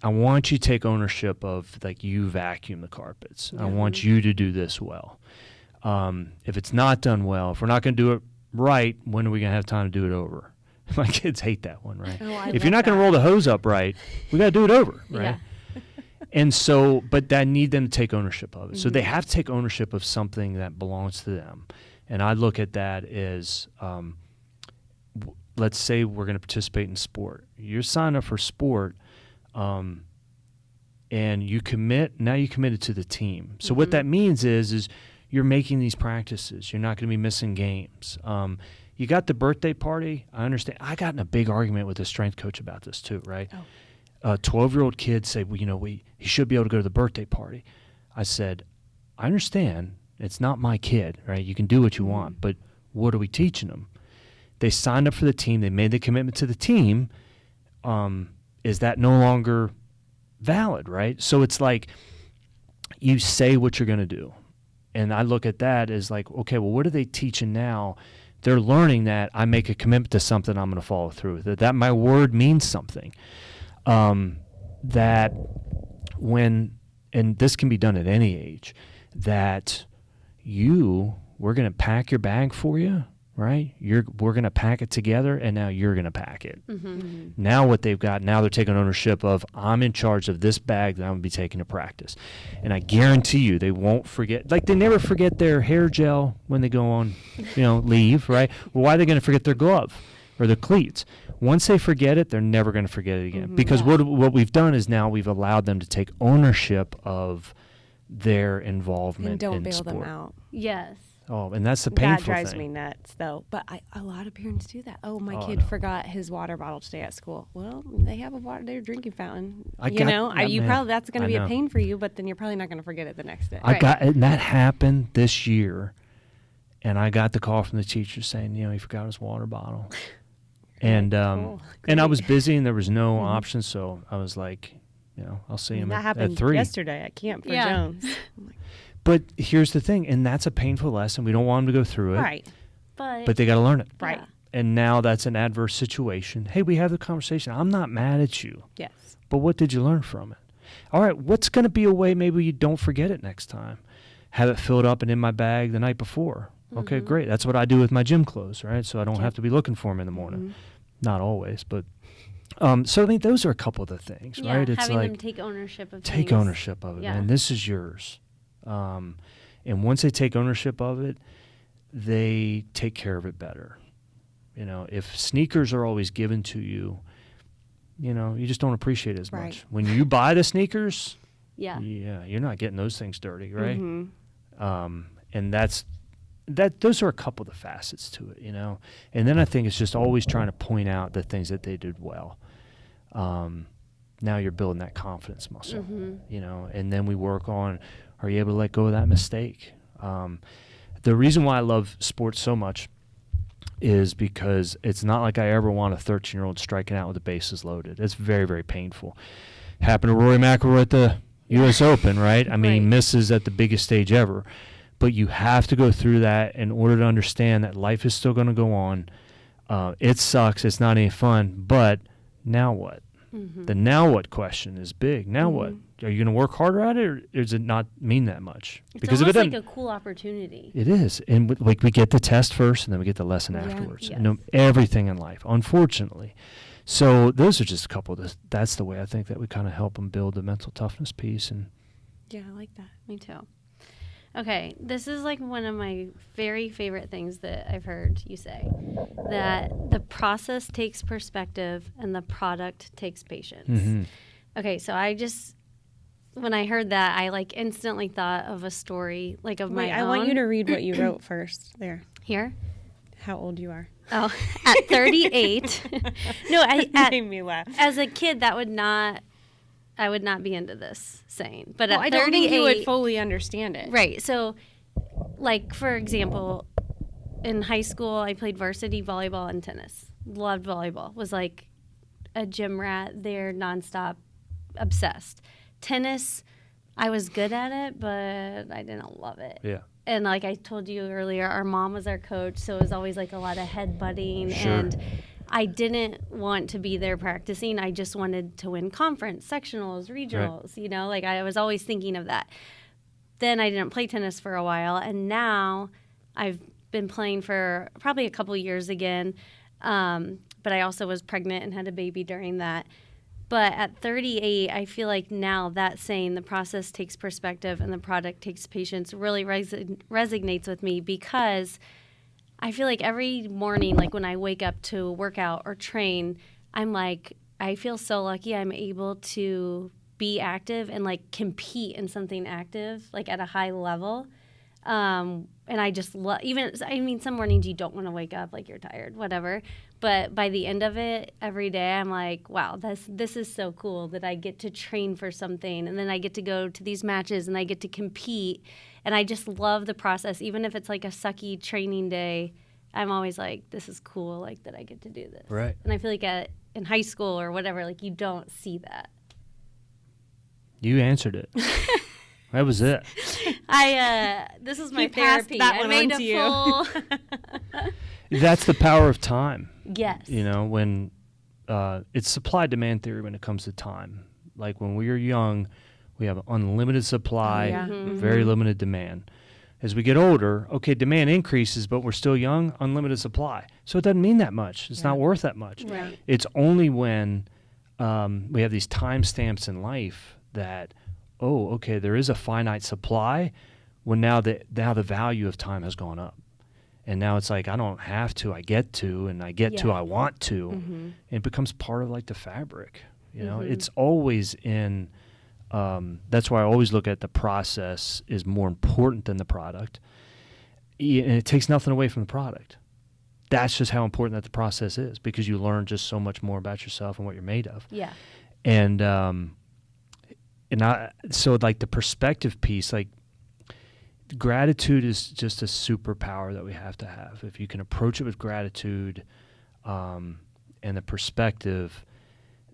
I want you to take ownership of, like, you vacuum the carpets. I want you to do this well. If it's not done well, if we're not going to do it right, when are we going to have time to do it over? My kids hate that one, right? Oh, I if you're love not going to that. roll the hose up right, we got to do it over, right? Yeah. And so, but I need them to take ownership of it. So they have to take ownership of something that belongs to them. And I look at that as, let's say we're going to participate in sport. You're signed up for sport, and you commit. Now you committed to the team. So what that means is you're making these practices. You're not going to be missing games. You got the birthday party. I understand. I got in a big argument with the strength coach about this too, right? A 12-year-old kid said, well, he should be able to go to the birthday party. I said, I understand. It's not my kid, right? You can do what you want, but what are we teaching them? They signed up for the team. They made the commitment to the team. Is that no longer valid, right? So it's like you say what you're going to do. And I look at that as like, okay, well, what are they teaching now? They're learning that I make a commitment to something, I'm going to follow through with it. That my word means something. That when, and this can be done at any age, that we're going to pack your bag for you, right? We're going to pack it together, and now you're going to pack it. Now what they've got, now they're taking ownership of, I'm in charge of this bag that I'm going to be taking to practice. And I guarantee you they won't forget, like they never forget their hair gel when they go on, leave, right? Well, why are they going to forget their glove or their cleats? Once they forget it, they're never going to forget it again. Because what we've done is now we've allowed them to take ownership of their involvement And don't in bail sport. them out. Yes. Oh, and that's the painful That drives thing. me nuts, though. But a lot of parents do that. Oh, my Oh, I kid know. forgot his water bottle today at school. Well, they have their drinking fountain. That's That's going to be know. a pain for you, but then you're probably not going to forget it the next day. And that happened this year, and I got the call from the teacher saying, he forgot his water bottle. And Cool. and I was busy and there was no option, so I was like, I'll see him that at happened 3. yesterday at camp for Yeah. Jones. But here's the thing, and that's a painful lesson. We don't want them to go through it, Right. but they got to learn it. Right. Yeah. And now that's an adverse situation. Hey, we have the conversation. I'm not mad at you, Yes. but what did you learn from it? All right, what's going to be a way maybe you don't forget it next time? Have it filled up and in my bag the night before. Okay, great. That's what I do with my gym clothes, right? So I don't have to be looking for them in the morning. Not always, but so I mean, those are a couple of the things, Yeah, right? It's having like them take ownership of take things. ownership of it, Yeah. man. This is yours. And once they take ownership of it, they take care of it better. If sneakers are always given to you, you just don't appreciate it as Right. much. When you buy the sneakers, Yeah. you're not getting those things dirty, right? Mm-hmm. And those are a couple of the facets to it, And then I think it's just always trying to point out the things that they did well. Now you're building that confidence muscle, and then we work on, are you able to let go of that mistake? The reason why I love sports so much is because it's not like I ever want a 13-year-old striking out with the bases loaded. It's very, very painful. Happened to Rory McIlroy at the U.S. Open, right? I mean, he misses at the biggest stage ever. But you have to go through that in order to understand that life is still going to go on. It sucks. It's not any fun. But now what? The now what question is big. Now what? Are you going to work harder at it, or does it not mean that much? It's Because if it almost doesn't, like a cool opportunity. it is. And we get the test first, and then we get the lesson Yeah. afterwards. Yes. Everything in life, unfortunately. So those are just a couple of that's the way I think that we kind of help them build the mental toughness piece. And Yeah, I like that. Me too. Okay, this is like one of my very favorite things that I've heard you say, that the process takes perspective and the product takes patience. Okay, so when I heard that, I like instantly thought of a story like of my own. I want you to read what you wrote first there. Here? How old you are. Oh, at 38. No, Made me laugh. as a kid, I would not be into this saying. But at I 38, don't think you would fully understand it. Right. So, like, for example, in high school, I played varsity volleyball and tennis. Loved volleyball. Was like a gym rat there, nonstop, obsessed. Tennis, I was good at it, but I didn't love it. Yeah. And like I told you earlier, our mom was our coach, so it was always like a lot of head butting. Sure. And I didn't want to be there practicing. I just wanted to win conference, sectionals, regionals, you know, like I was always thinking of that. Then I didn't play tennis for a while, and now I've been playing for probably a couple years again. But I also was pregnant and had a baby during that. But at 38, I feel like now that saying the process takes perspective and the product takes patience really resonates with me, because I feel like every morning, like when I wake up to work out or train, I'm like, I feel so lucky I'm able to be active and like compete in something active, like at a high level. And I just love, some mornings you don't want to wake up, like you're tired, whatever. But by the end of it, every day, I'm like, wow, this is so cool that I get to train for something. And then I get to go to these matches and I get to compete. And I just love the process. Even if it's like a sucky training day, I'm always like, this is cool, like that I get to do this. Right. And I feel like in high school or whatever, like you don't see that. You answered it. That was it. This is my He passed therapy. that I one made on a to you. full. That's the power of time. Yes. You know, when it's supply-demand theory when it comes to time. Like when we are young, we have unlimited supply, very limited demand. As we get older, okay, demand increases, but we're still young, unlimited supply. So it doesn't mean that much. It's not worth that much. Right. It's only when we have these time stamps in life that, oh, okay, there is a finite supply, when now the value of time has gone up. And now it's like, I don't have to, I get to, and I get to, I want to. And it becomes part of like the fabric. You know, it's always in, that's why I always look at the process is more important than the product. And it takes nothing away from the product. That's just how important that the process is, because you learn just so much more about yourself and what you're made of. Yeah. And so like the perspective piece, like gratitude is just a superpower that we have to have. If you can approach it with gratitude and the perspective,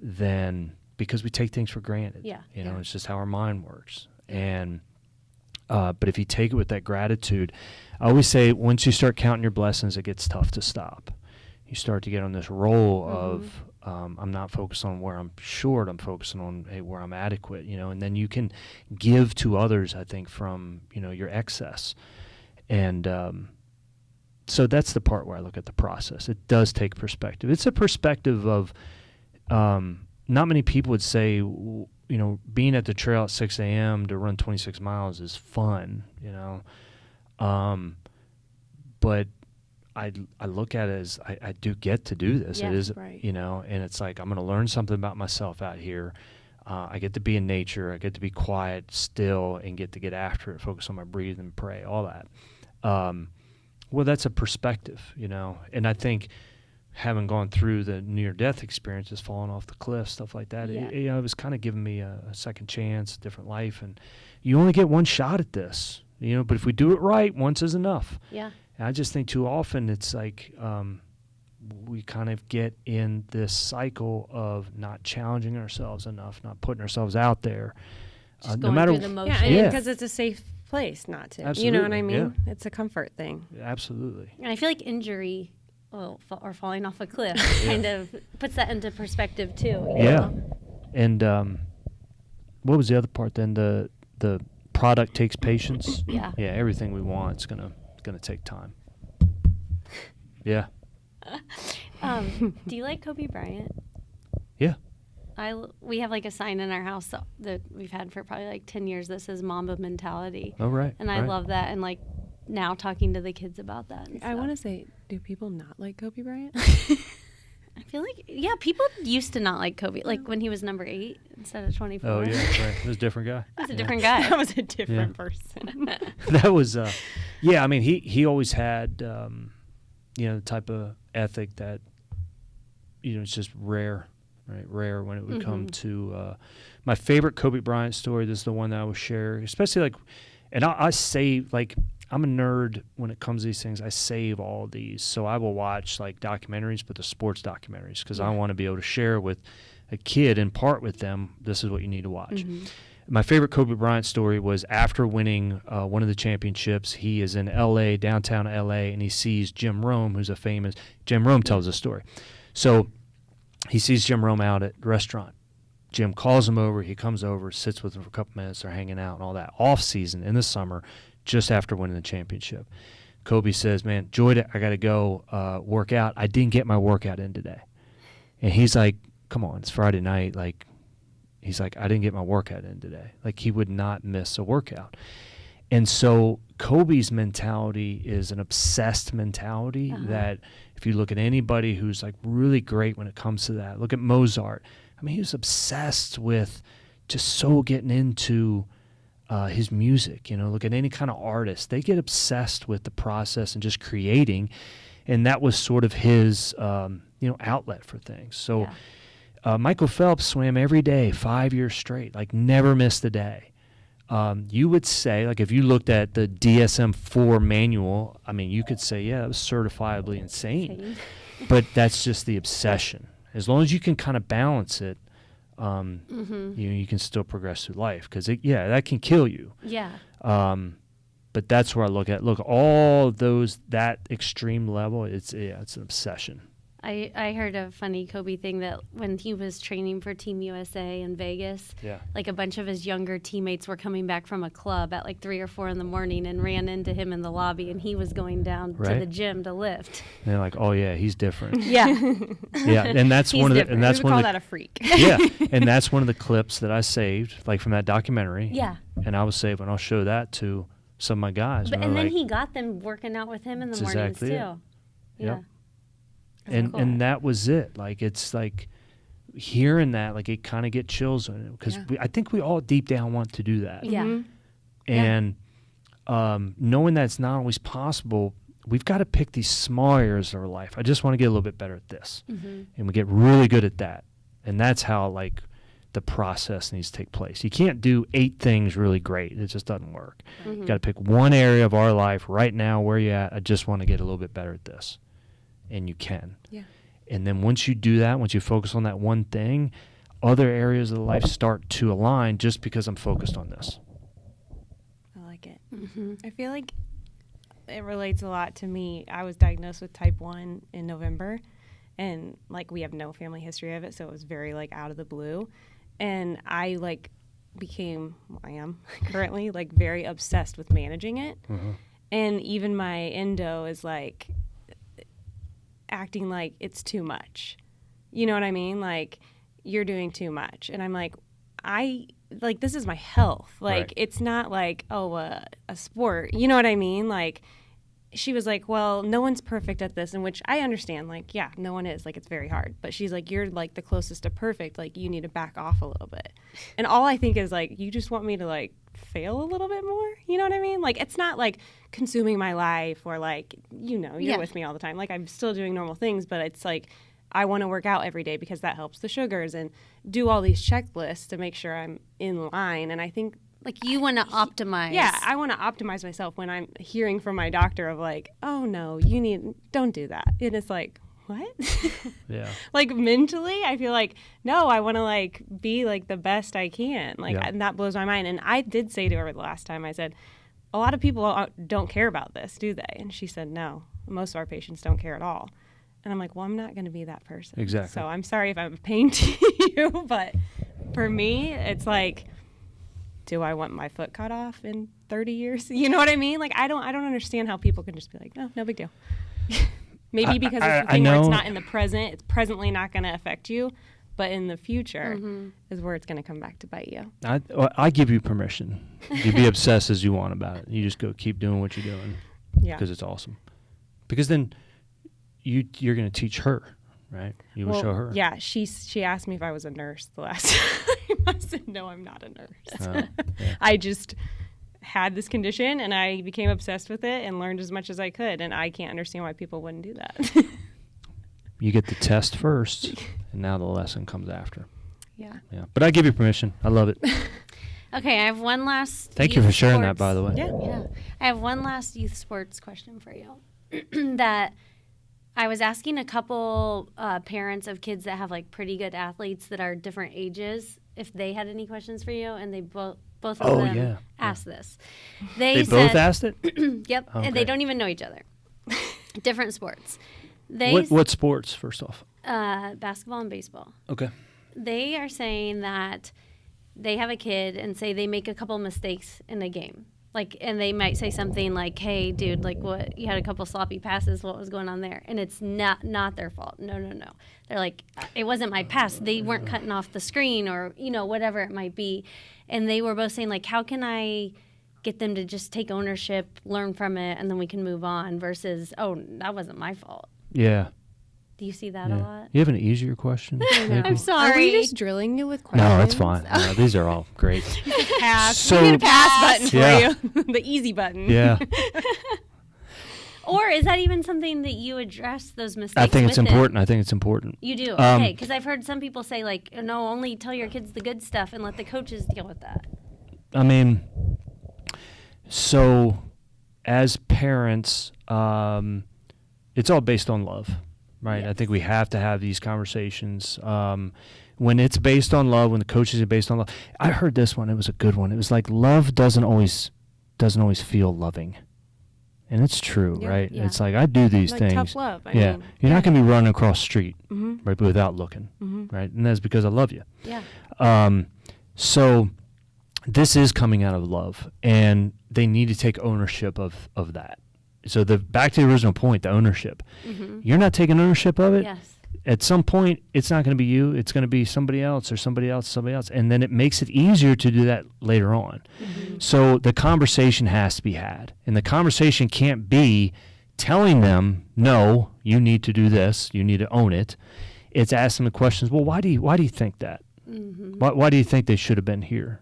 then because we take things for granted, you know, it's just how our mind works. And but if you take it with that gratitude, I always say once you start counting your blessings, it gets tough to stop. You start to get on this roll of I'm not focused on where I'm short, I'm focusing on where I'm adequate, you know, and then you can give to others, I think, from, you know, your excess. And so that's the part where I look at the process. It does take perspective. It's a perspective of not many people would say, you know, being at the trail at 6 a.m. to run 26 miles is fun, you know. But I look at it as I do get to do this. Yeah, it is, right. you know, and it's like I'm going to learn something about myself out here. I get to be in nature. I get to be quiet, still, and get after it, focus on my breathing, pray, all that. Well, that's a perspective, you know. And I think having gone through the near-death experiences, falling off the cliff, stuff like that, it was kind of giving me a second chance, a different life. And you only get one shot at this, you know, but if we do it right, once is enough. Yeah. And I just think too often it's like we kind of get in this cycle of not challenging ourselves enough, not putting ourselves out there. Just no going matter through the motions. Yeah, Yeah. because it's a safe place not to. Absolutely, You know what I mean? yeah. It's a comfort thing. Absolutely. And I feel like injury or falling off a cliff kind of puts that into perspective too. You Yeah. know? And what was the other part then? The product takes patience. Yeah. Yeah, everything we want is gonna take time. Yeah. Do you like Kobe Bryant? Yeah. We have like a sign in our house that we've had for probably like 10 years that says Mamba mentality. Oh, right. And I right. love that, and like now talking to the kids about that. And I stuff. want to say, do people not like Kobe Bryant? I feel like, yeah, people used to not like Kobe, like when he was number 8 instead of 24. Oh, yeah, that's right. It was a different guy. He was a different guy. That was a different person. That was, yeah, I mean, he always had, the type of ethic that, it's just rare, right? Rare when it would come to my favorite Kobe Bryant story. This is the one that I will share, especially and I save, I'm a nerd when it comes to these things. I save all of these. So I will watch documentaries, but the sports documentaries, because I want to be able to share with a kid and part with them, this is what you need to watch. My favorite Kobe Bryant story was after winning one of the championships. He is in L.A., downtown L.A., and he sees Jim Rome, who's Jim Rome tells a story. So he sees Jim Rome out at the restaurant. Jim calls him over. He comes over, sits with him for a couple minutes. They're hanging out and all that. Off season in the summer, just after winning the championship. Kobe says, man, Joy, I got to go work out. I didn't get my workout in today. And he's like, come on, it's Friday night. He's like, I didn't get my workout in today. He would not miss a workout. And so Kobe's mentality is an obsessed mentality that if you look at anybody who's really great when it comes to that, look at Mozart. I mean, he was obsessed with just so getting into his music. Look at any kind of artist. They get obsessed with the process and just creating. And that was sort of his, outlet for things. So Michael Phelps swam every day, 5 years straight, never missed a day. You would say, if you looked at the DSM-4 manual, I mean, you could say, yeah, that was certifiably insane. But that's just the obsession. As long as you can kind of balance it, you can still progress through life, because that can kill you. Yeah. But that's where I look at. Look, all those, that extreme level, it's an obsession. I heard a funny Kobe thing that when he was training for Team USA in Vegas, a bunch of his younger teammates were coming back from a club at 3 or 4 in the morning and ran into him in the lobby, and he was going down to the gym to lift. And they're like, oh yeah, he's different. Yeah. And that's one of the, and that's we would call that a freak. And that's one of the clips that I saved, from that documentary. Yeah. And I was saving. I'll show that to some of my guys. And then he got them working out with him in the mornings exactly too. Yeah. Cool. And that was it. It's hearing that, it kind of get chills on it, because I think we all deep down want to do that. Yeah. And knowing that it's not always possible, we've got to pick these small areas of our life. I just want to get a little bit better at this, and we get really good at that. And that's how the process needs to take place. You can't do 8 things really great. It just doesn't work. You got to pick one area of our life right now. Where you at? I just want to get a little bit better at this. And you can. Yeah. And then once you do that, once you focus on that one thing, other areas of the life start to align just because I'm focused on this. I like it. I feel like it relates a lot to me. I was diagnosed with type 1 in November, and we have no family history of it, so it was very out of the blue. And I I am currently very obsessed with managing it. And even my endo is acting like it's too much. You know what I mean? You're doing too much. And I'm this is my health. It's not a sport. You know what I mean? She was well, no one's perfect at this, in which I understand. Yeah, no one is. It's very hard. But she's you're the closest to perfect. You need to back off a little bit. And all I think is you just want me to fail a little bit more. You know what I mean? It's not consuming my life or you're with me all the time. I'm still doing normal things, but it's I want to work out every day because that helps the sugars, and do all these checklists to make sure I'm in line. And I think you want to optimize. Yeah, I want to optimize myself when I'm hearing from my doctor of oh no, don't do that. And it's what? Yeah. Mentally, I feel no, I want to be the best I can. And that blows my mind. And I did say to her the last time, I said, a lot of people don't care about this, do they? And she said, no, most of our patients don't care at all. And I'm well, I'm not going to be that person. Exactly. So I'm sorry if I'm a pain to you, but for me, it's do I want my foot cut off in 30 years? You know what I mean? I don't understand how people can just be oh, no big deal. Maybe because it's the thing where it's not in the present, it's presently not going to affect you, but in the future is where it's going to come back to bite you. I give you permission. You be obsessed as you want about it. You just go keep doing what you're doing because it's awesome. Because then you're going to teach her. right? You would show her. Yeah, she asked me if I was a nurse the last time. I said, no, I'm not a nurse. Yeah. I just had this condition, and I became obsessed with it and learned as much as I could, and I can't understand why people wouldn't do that. You get the test first, and now the lesson comes after. Yeah. Yeah, but I give you permission. I love it. Okay, I have one last. Thank you for sharing that, by the way. Yeah. I have one last youth sports question for you. That I was asking a couple parents of kids that have like pretty good athletes that are different ages if they had any questions for you, and they both of them asked this. They both asked it? Yep, Okay. and they don't even know each other. Different sports. What sports, first off? Basketball and baseball. Okay. They are saying that they have a kid and say they make a couple mistakes in a game. Like, and they might say something like, hey, dude, like, what? You had a couple sloppy passes. What was going on there? And it's not their fault. No. They're like, it wasn't my pass. They weren't cutting off the screen or, whatever it might be. And they were both saying, like, how can I get them to just take ownership, learn from it, and then we can move on versus, oh, that wasn't my fault. Yeah. Do you see that a lot? You have an easier question? I'm sorry. Are we just drilling you with questions? No, it's fine. No, these are all great. Pass. So- We need a pass button for Yeah. you. The easy button. Yeah. Or is that even something that you address those mistakes I think it's with important. them? I think it's important. You do? Okay, because I've heard some people say, like, no, only tell your kids the good stuff and let the coaches deal with that. I mean, so as parents, it's all based on love, right? Yes. I think we have to have these conversations. When it's based on love, when the coaches are based on love. I heard this one. It was a good one. It was like love doesn't always feel loving. And it's true, Yeah. right? Yeah. It's like I do these Like things. tough love. I Yeah. mean, You're not going to be running across the street, Mhm. right, without looking, Mhm. right? And that's because I love you. Yeah. So this is coming out of love, and they need to take ownership of that. So back to the original point, the ownership. Mm-hmm. You're not taking ownership of it. Yes. At some point, it's not going to be you. It's going to be somebody else or somebody else, and then it makes it easier to do that later on. Mm-hmm. So the conversation has to be had, and the conversation can't be telling them, no, you need to do this, you need to own it. It's asking the questions. Well, why do you think that? Mm-hmm. Why do you think they should have been here?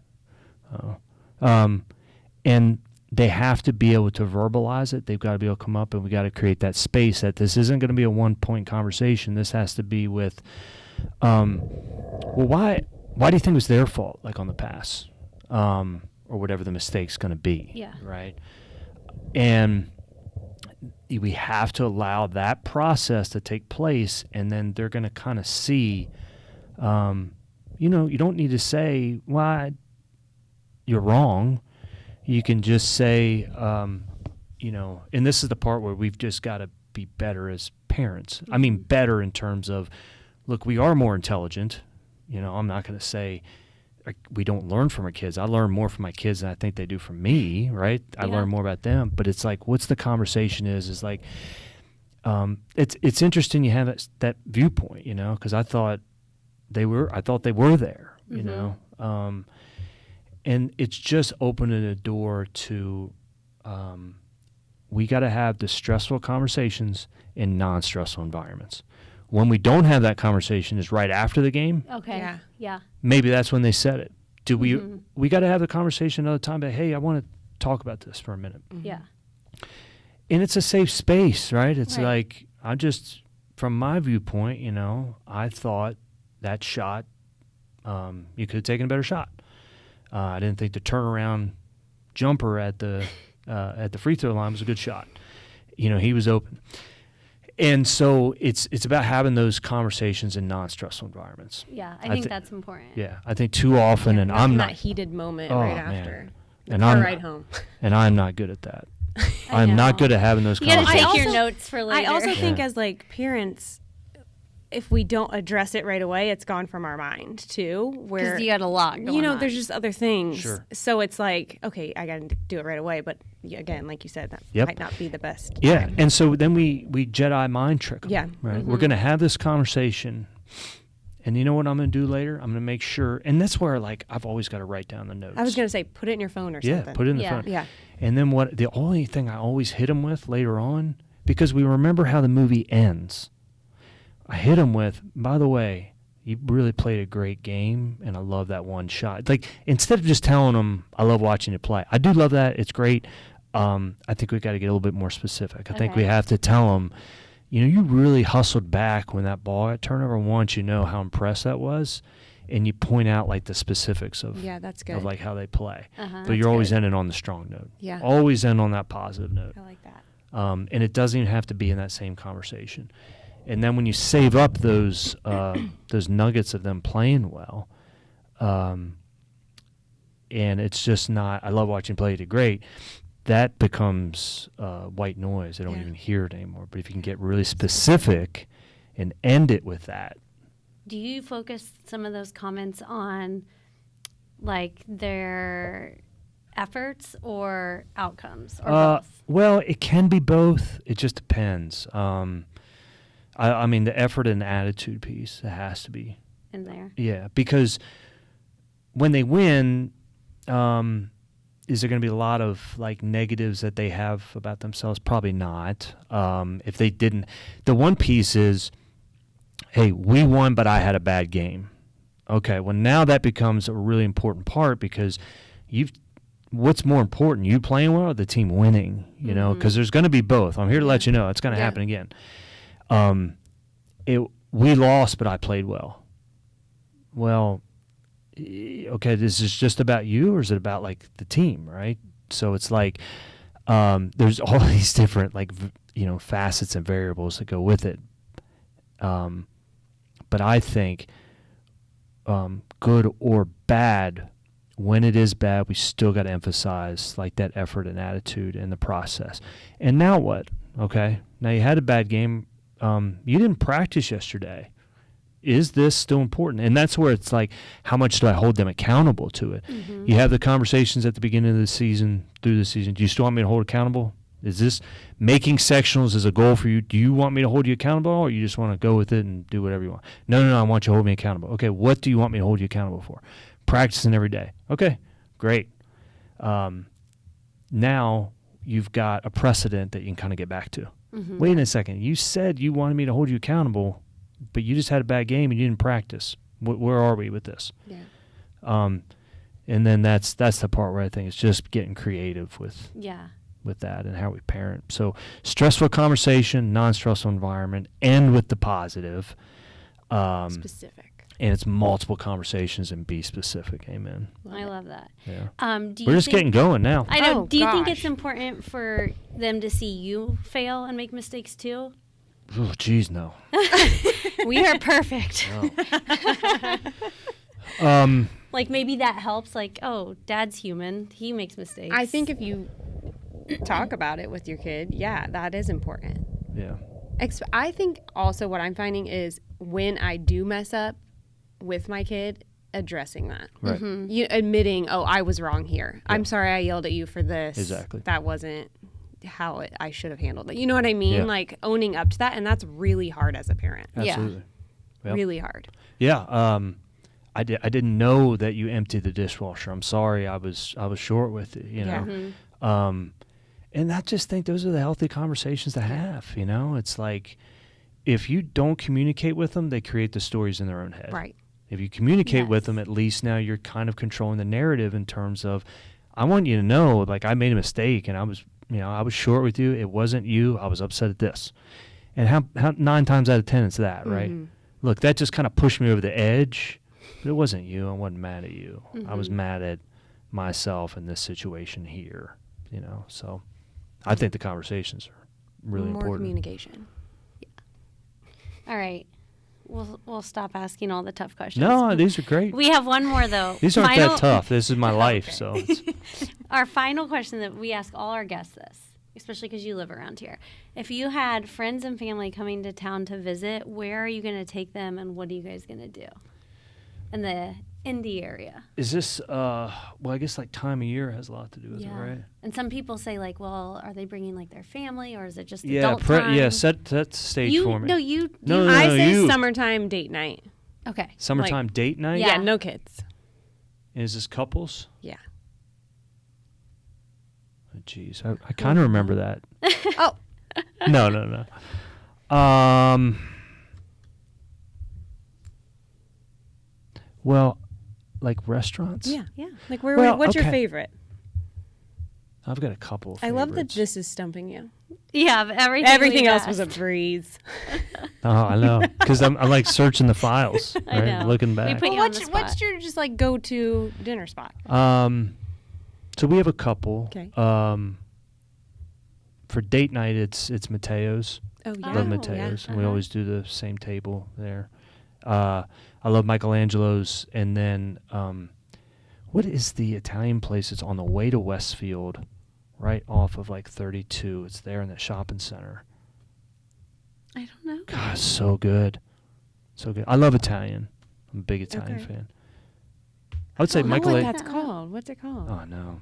And they have to be able to verbalize it. They've got to be able to come up, and we got to create that space that this isn't going to be a one-point conversation. This has to be with, well, why do you think it was their fault, like on the pass, or whatever the mistake's going to be? Yeah. Right. And we have to allow that process to take place, and then they're going to kind of see, you don't need to say why you're wrong. You can just say, and this is the part where we've just got to be better as parents. I mean, better in terms of, look, we are more intelligent. I'm not going to say we don't learn from our kids. I learn more from my kids than I think they do from me, right? I learn more about them. But it's like, what's the conversation is like, it's interesting you have that viewpoint, because I thought they were there, and it's just opening a door to, we got to have the stressful conversations in non-stressful environments. When we don't have that conversation is right after the game. Okay. Yeah. Maybe that's when they said it. Do we got to have the conversation another time, but hey, I want to talk about this for a minute. Yeah. And it's a safe space, right? It's Right. like, I just, from my viewpoint, I thought that shot, you could have taken a better shot. I didn't think the turnaround jumper at the free throw line was a good shot. He was open. And so it's about having those conversations in non-stressful environments. Yeah. I think that's important. Yeah, I think too often, and I'm that not, heated moment Oh, right man. after. and Car I'm ride home. and I'm not good at that. I I'm not know. good at having those You got to conversations. take I your also- notes for later. I also think Yeah. as like parents, if we don't address it right away, it's gone from our mind too. Where because you got a lot going on. there's just other things. Sure. So it's like, okay, I got to do it right away. But again, like you said, that Yep. might not be the best. Yeah, time. and so then we Jedi mind trick 'em, Yeah. right? We're going to have this conversation, and you know what I'm going to do later? I'm going to make sure, and that's where like I've always got to write down the notes. I was going to say, put it in your phone or something. put it in the Yeah. phone. Yeah. And then the only thing I always hit them with later on, because we remember how the movie ends. I hit him with, by the way, you really played a great game, and I love that one shot. Like, instead of just telling them, I love watching you play. I do love that. It's great. I think we got to get a little bit more specific. I think we have to tell them, you really hustled back when that ball got turned over. Once you know how impressed that was, and you point out like the specifics of that's good. of like how they play. Uh-huh. But you're always ending on the strong note. Yeah. Always end on that positive note. I like that. And it doesn't even have to be in that same conversation. And then when you save up those nuggets of them playing well, and it's just not, I love watching play, you did great, that becomes white noise. They don't even hear it anymore. But if you can get really specific and end it with that. Do you focus some of those comments on like their efforts or outcomes or both? Well, it can be both. It just depends. I mean, the effort and attitude piece, it has to be in there. Yeah, because when they win, is there going to be a lot of like negatives that they have about themselves? Probably not. If they didn't, the one piece is, hey, we won, but I had a bad game. Okay, well now that becomes a really important part because what's more important, you playing well or the team winning? You know, because there's going to be both. I'm here to let you know it's going to happen again. We lost, but I played well. Well, okay, this is just about you, or is it about like the team, right? So it's like there's all these different like facets and variables that go with it. But I think good or bad, when it is bad, we still got to emphasize like that effort and attitude and the process. And now what? Okay, now you had a bad game. You didn't practice yesterday. Is this still important? And that's where it's like, how much do I hold them accountable to it? You have the conversations at the beginning of the season, through the season. Do you still want me to hold accountable? Is this making sectionals as a goal for you? Do you want me to hold you accountable, or you just want to go with it and do whatever you want? No, I want you to hold me accountable. Okay, what do you want me to hold you accountable for? Practicing every day. Okay, great. Now you've got a precedent that you can kind of get back to. Wait a second. You said you wanted me to hold you accountable, but you just had a bad game and you didn't practice. Where are we with this? Yeah. And then that's the part where I think it's just getting creative with that and how we parent. So stressful conversation, non-stressful environment, end with the positive. Specific. And it's multiple conversations and be specific. Amen. I love that. Yeah. We're just getting going now. I know. Do you think it's important for them to see you fail and make mistakes too? Oh, geez, no. We are perfect. No. Like maybe that helps. Like, oh, Dad's human. He makes mistakes. I think if you talk about it with your kid, that is important. Yeah. I think also what I'm finding is when I do mess up with my kid, addressing that. Right. Admitting, oh, I was wrong here. Yep. I'm sorry I yelled at you for this. Exactly. That wasn't how I should have handled it. You know what I mean? Yeah. Like owning up to that, and that's really hard as a parent. Absolutely. Yeah. Yep. Really hard. Yeah. I didn't know that you emptied the dishwasher. I'm sorry. I was short with it, you know. Yeah. And I just think those are the healthy conversations to have, you know. It's like if you don't communicate with them, they create the stories in their own head. Right. If you communicate with them, at least now you're kind of controlling the narrative in terms of, I want you to know, like, I made a mistake and I was short with you. It wasn't you. I was upset at this. And how 9 times out of 10 it's that, right? Look, that just kind of pushed me over the edge, but it wasn't you. I wasn't mad at you. I was mad at myself in this situation here, you know. So I think the conversations are really important. More communication. Yeah. All right. We'll stop asking all the tough questions. No, these are great. We have one more, though. These aren't that tough. This is my life. So our final question that we ask all our guests this, especially because you live around here. If you had friends and family coming to town to visit, where are you going to take them, and what are you guys going to do in the Indy area? Is this, well, I guess like time of year has a lot to do with it, right? And some people say like, well, are they bringing like their family, or is it just adult time? Yeah, set the stage for me. No, I say summertime date night. Okay. Summertime date night? Yeah, no kids. And is this couples? Yeah. Oh, geez, I kind of remember that. Oh. No. Well, like restaurants? Yeah. Yeah. Like, where? Well, What's your okay. favorite? I've got a couple of I favorites. love that this is stumping you. Yeah, but Everything else was a breeze. Oh, I know. Because I'm like searching the files, I right? know. Looking We back. put you on the What's spot. your just like go-to dinner spot? So we have a couple. Okay. For date night, it's Mateo's. Oh yeah. Love Oh, Mateo's. yeah. And we always do the same table there. I love Michelangelo's. And then, what is the Italian place that's on the way to Westfield, right off of like 32? It's there in the shopping center. I don't know. God, so good. So good. I love Italian. I'm a big Italian Okay. fan. I would say I I know what Michelangelo. that's called. What's it called? Oh, no.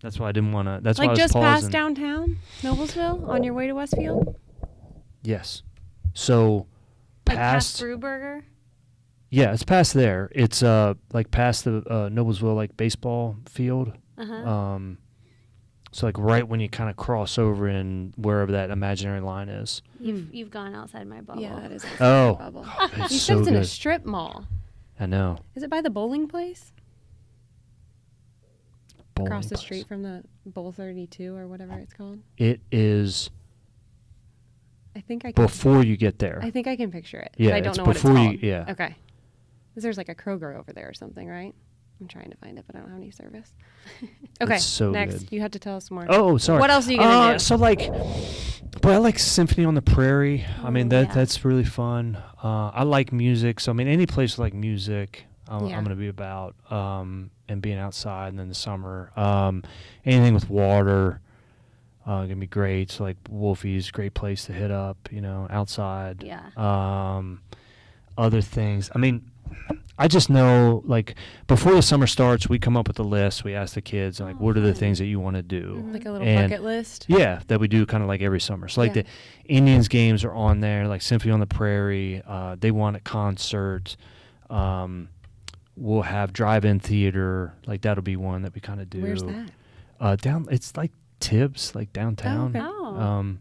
That's why I didn't want to. That's why I Like was just pausing. past downtown, Noblesville, on your way to Westfield? Yes. So Like past past. Brewburger? Yeah, it's past there. It's like past the Noblesville like baseball field. Uh-huh. So like right when you kind of cross over in wherever that imaginary line is. You've gone outside my bubble. Yeah, that is. Oh, Bubble. it's You so said it's in a good. strip mall. I know. Is it by the bowling place? Bowling Across the place. street from the Bowl 32 or whatever it's called. It is I think I can. before you get there. I think I can picture it. Yeah, but I don't it's know what it's before you- called. yeah. Okay. 'Cause there's like a Kroger over there or something, right? I'm trying to find it, but I don't have any service. Okay. It's so next, good. you had to tell us more. Oh, sorry. What else are you gonna do? So like, boy, I like Symphony on the Prairie. I mean, Oh, yeah. that's really fun. I like music. So I mean, any place with like music, I'm Yeah. gonna be about. And being outside, and then the summer, anything with water, gonna be great. So like Wolfie's, great place to hit up. Outside. Yeah. Other things. I mean, I just know, like, before the summer starts, we come up with a list. We ask the kids, like, Oh, what are the fun. things that you want to do? Like a little And- bucket list. Yeah, that we do kind of like every summer. So, like, Yeah. the Indians games are on there, like Symphony on the Prairie. They want a concert. We'll have drive-in theater. Like, that'll be one that we kind of do. Where's that? Down, it's like Tibbs, like downtown. okay. Oh.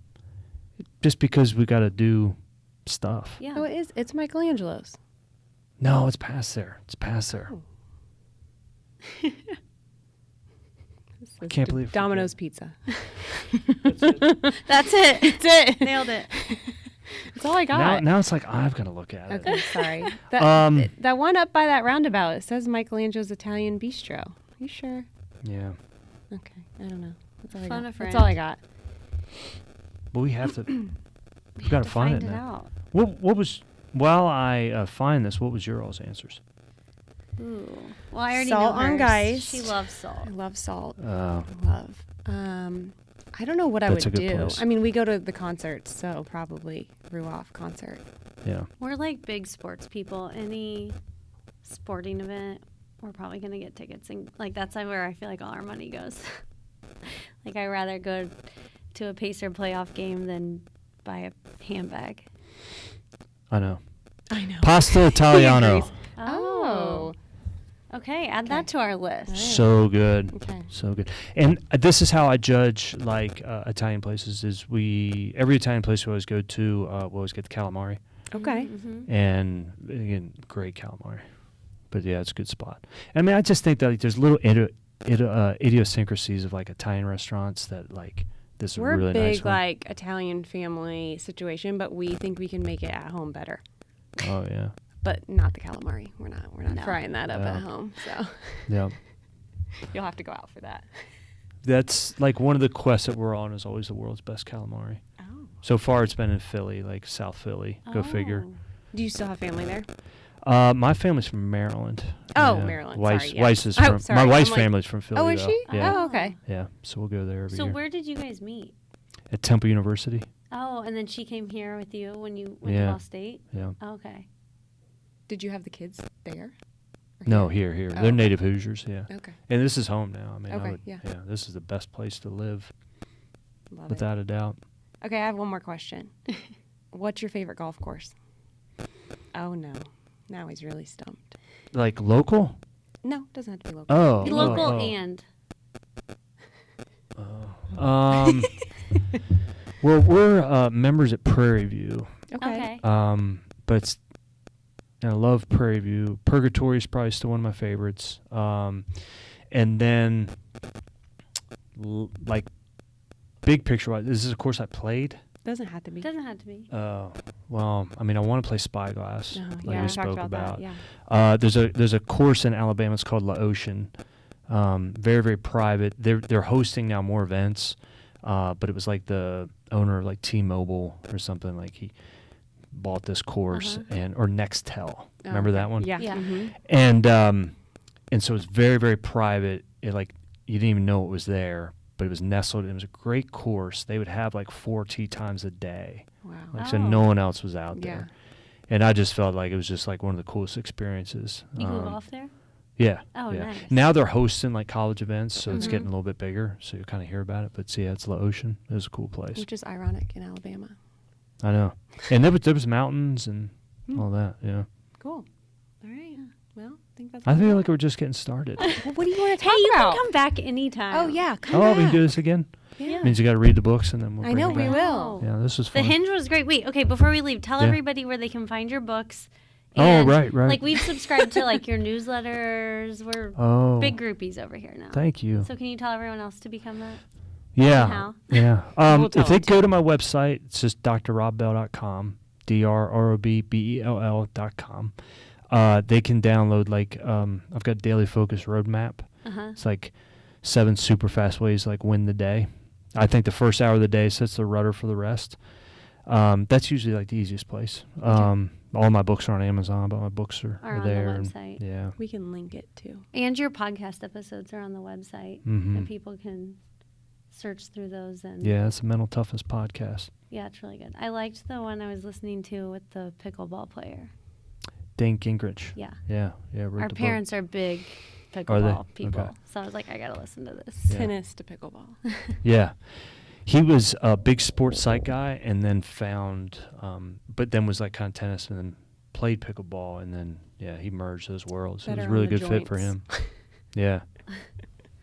Just because we got to do stuff. Yeah. Oh, it is. It's Michelangelo's. No, it's past there. It's past there. Oh. I can't believe I forget. Domino's Pizza. That's it. That's it. Nailed it. That's all I got. Now it's like I've got to look at it. Okay, sorry. Um, That one up by that roundabout, it says Michelangelo's Italian Bistro. You sure? Yeah. Okay, I don't know. That's all I Phone got. a friend. That's all I got. But we have to. We've got to find it now. out. What was? While I find this, what was your all's answers? Ooh. Well, I already Salt know on hers. Geist. She loves salt. I love salt. Oh, Love. I don't know what I That's would a good do. place. I mean, we go to the concerts, so probably Ruoff concert. yeah. We're like big sports people. Any sporting event, we're probably gonna get tickets, and like that's where I feel like all our money goes. Like I'd rather go to a Pacer playoff game than buy a handbag. I know. I know. Pasta Italiano. Oh. Okay, add that to our list. So good. Okay. So good. And this is how I judge like Italian places. Is every Italian place we always go to, we always get the calamari, Okay. Mm-hmm. and again, great calamari. But yeah, it's a good spot. I mean, I just think that like, there's little idiosyncrasies of like Italian restaurants that like this We're is really a big nice one. like Italian family situation, but we think we can make it at home better. Oh yeah, But not the calamari. We're not No. frying that up Yeah. at home. So yeah. you'll have to go out for that. That's like one of the quests that we're on is always the world's best calamari. Oh. So far, it's been in Philly, like South Philly. Go figure. Do you still have family there? My family's from Maryland. Oh, Maryland. Weiss, Sorry, yeah. Weiss is Oh, from sorry. my wife's I'm like- family's from Philly. Oh, is though. she? Yeah, Oh, okay. yeah. So we'll go there every So year. where did you guys meet? At Temple University. Oh, and then she came here with you when you went Yeah. to Ball State? Yeah. Okay. Did you have the kids there? Or No, here. Oh, They're okay. native Hoosiers. Yeah. Okay. And this is home now. I mean, Okay, yeah. This is the best place to live, Love without a doubt. it. Okay, I have one more question. What's your favorite golf course? Oh no. Now he's really stumped. Like local? No, doesn't have to be local. Oh. Local oh, oh. and Well, we're members at Prairie View. Okay. okay. But and I love Prairie View. Purgatory is probably still one of my favorites. And then, like, big picture-wise, this is a course I played. Doesn't have to be. Doesn't have to be. Well, I mean, I want to play Spyglass, No, like we spoke about. That, yeah. There's a course in Alabama. It's called La Ocean. Very, very private. They're hosting now more events, but it was like the owner of like T-Mobile or something. Like he bought this course or Nextel. Remember that one? Yeah. Yeah. Mm-hmm. And so it's very, very private. It like you didn't even know it was there, but it was nestled. It was a great course. They would have like 4 tee times a day. Wow. Like so no one else was out there. And I just felt like it was just like one of the coolest experiences. You go golf there? Yeah. Oh, yeah. nice. Now they're hosting like college events, so it's getting a little bit bigger. So you kind of hear about it. But see, it's La Ocean. It was a cool place. Which is ironic in Alabama. I know. And there was mountains and all that. Yeah. Cool. All right. Well, I think that's. I feel like we're just getting started. Well, what do you want to Hey, talk you about? can come back anytime. Oh yeah, come Oh, back. we can do this again? Yeah. Means you got to read the books and then we'll I bring know it we back. will. Yeah, this was The fun. Hinge was great. Wait, okay, before we leave, tell Yeah. everybody where they can find your books. Oh, And, right. Like, we've subscribed to, like, your newsletters. We're Oh, big groupies over here now. thank you. So can you tell everyone else to become that? Yeah. How? Yeah. We'll tell If they them go to my website, it's just drrobbell.com, drrobbell.com. They can download, like, I've got Daily Focus Roadmap. Uh-huh. It's like 7 super fast ways to, like, win the day. I think the first hour of the day sets the rudder for the rest. That's usually, like, the easiest place. All my books are on Amazon, but my books are on there. the and website. yeah. We can link it too. And your podcast episodes are on the website. Mhm. And people can search through those. And Yeah, it's a Mental Toughness podcast. Yeah, it's really good. I liked the one I was listening to with the pickleball player. Dane Gingrich. Yeah. Yeah. Wrote Our the book. parents are big Are pickleball they? people. Okay. So I was like, I got to listen to this. Yeah. Tennis to pickleball. Yeah. He was a big sports psych guy and then but then was like kind of tennis and then played pickleball and then, yeah, he merged those worlds. Better It was a on really the good fit for him. joints. Yeah. Do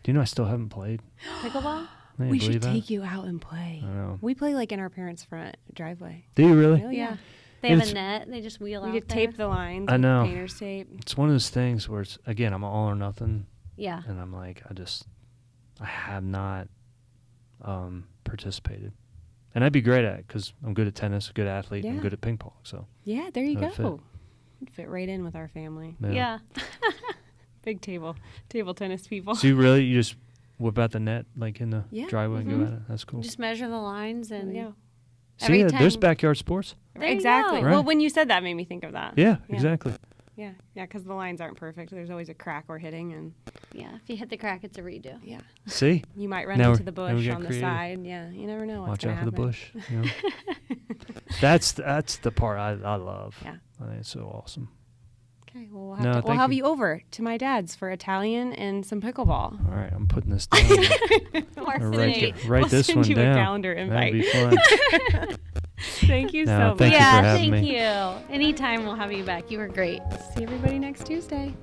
you know I still haven't played? Pickleball? Can you We believe should that? take you out and play. I know. We play like in our parents' front driveway. Do you really? Oh yeah. They have It's- a net. They just wheel We out could there. tape the lines. I with know. Painter's tape. It's one of those things where it's, again, I'm all or nothing. Yeah. And I'm like, I have not participated. And I'd be great at it because I'm good at tennis, a good athlete, and I'm Yeah. good at ping pong. So, Yeah, there you That'd go. It'd fit right in with our family. Yeah. Big table tennis people. So you just whip out the net like in the Yeah, driveway and mhm. go at it? That's cool. Just measure the lines and Yeah. every See, there's time- backyard sports. There you Exactly. go. Right. Well, when you said that, made me think of that. Yeah, Yeah. exactly. Yeah, because the lines aren't perfect. There's always a crack we're hitting, and Yeah. If you hit the crack, it's a redo. yeah, See? you might run Now into we're- the now we bush get on the creative. side. Yeah, you never know what's Watch gonna out for the happen. bush. You know? That's the part I love. Yeah. I think it's so awesome. Okay, well No, we'll thank have you. you over to my dad's for Italian and some pickleball. All right, I'm putting this down. Or Varsity. write We'll this send one you down. a calendar invite. That'd be fun. Thank you No, so much. thank you for Yeah, having thank me. you. Anytime we'll have you back. You were great. See everybody next Tuesday.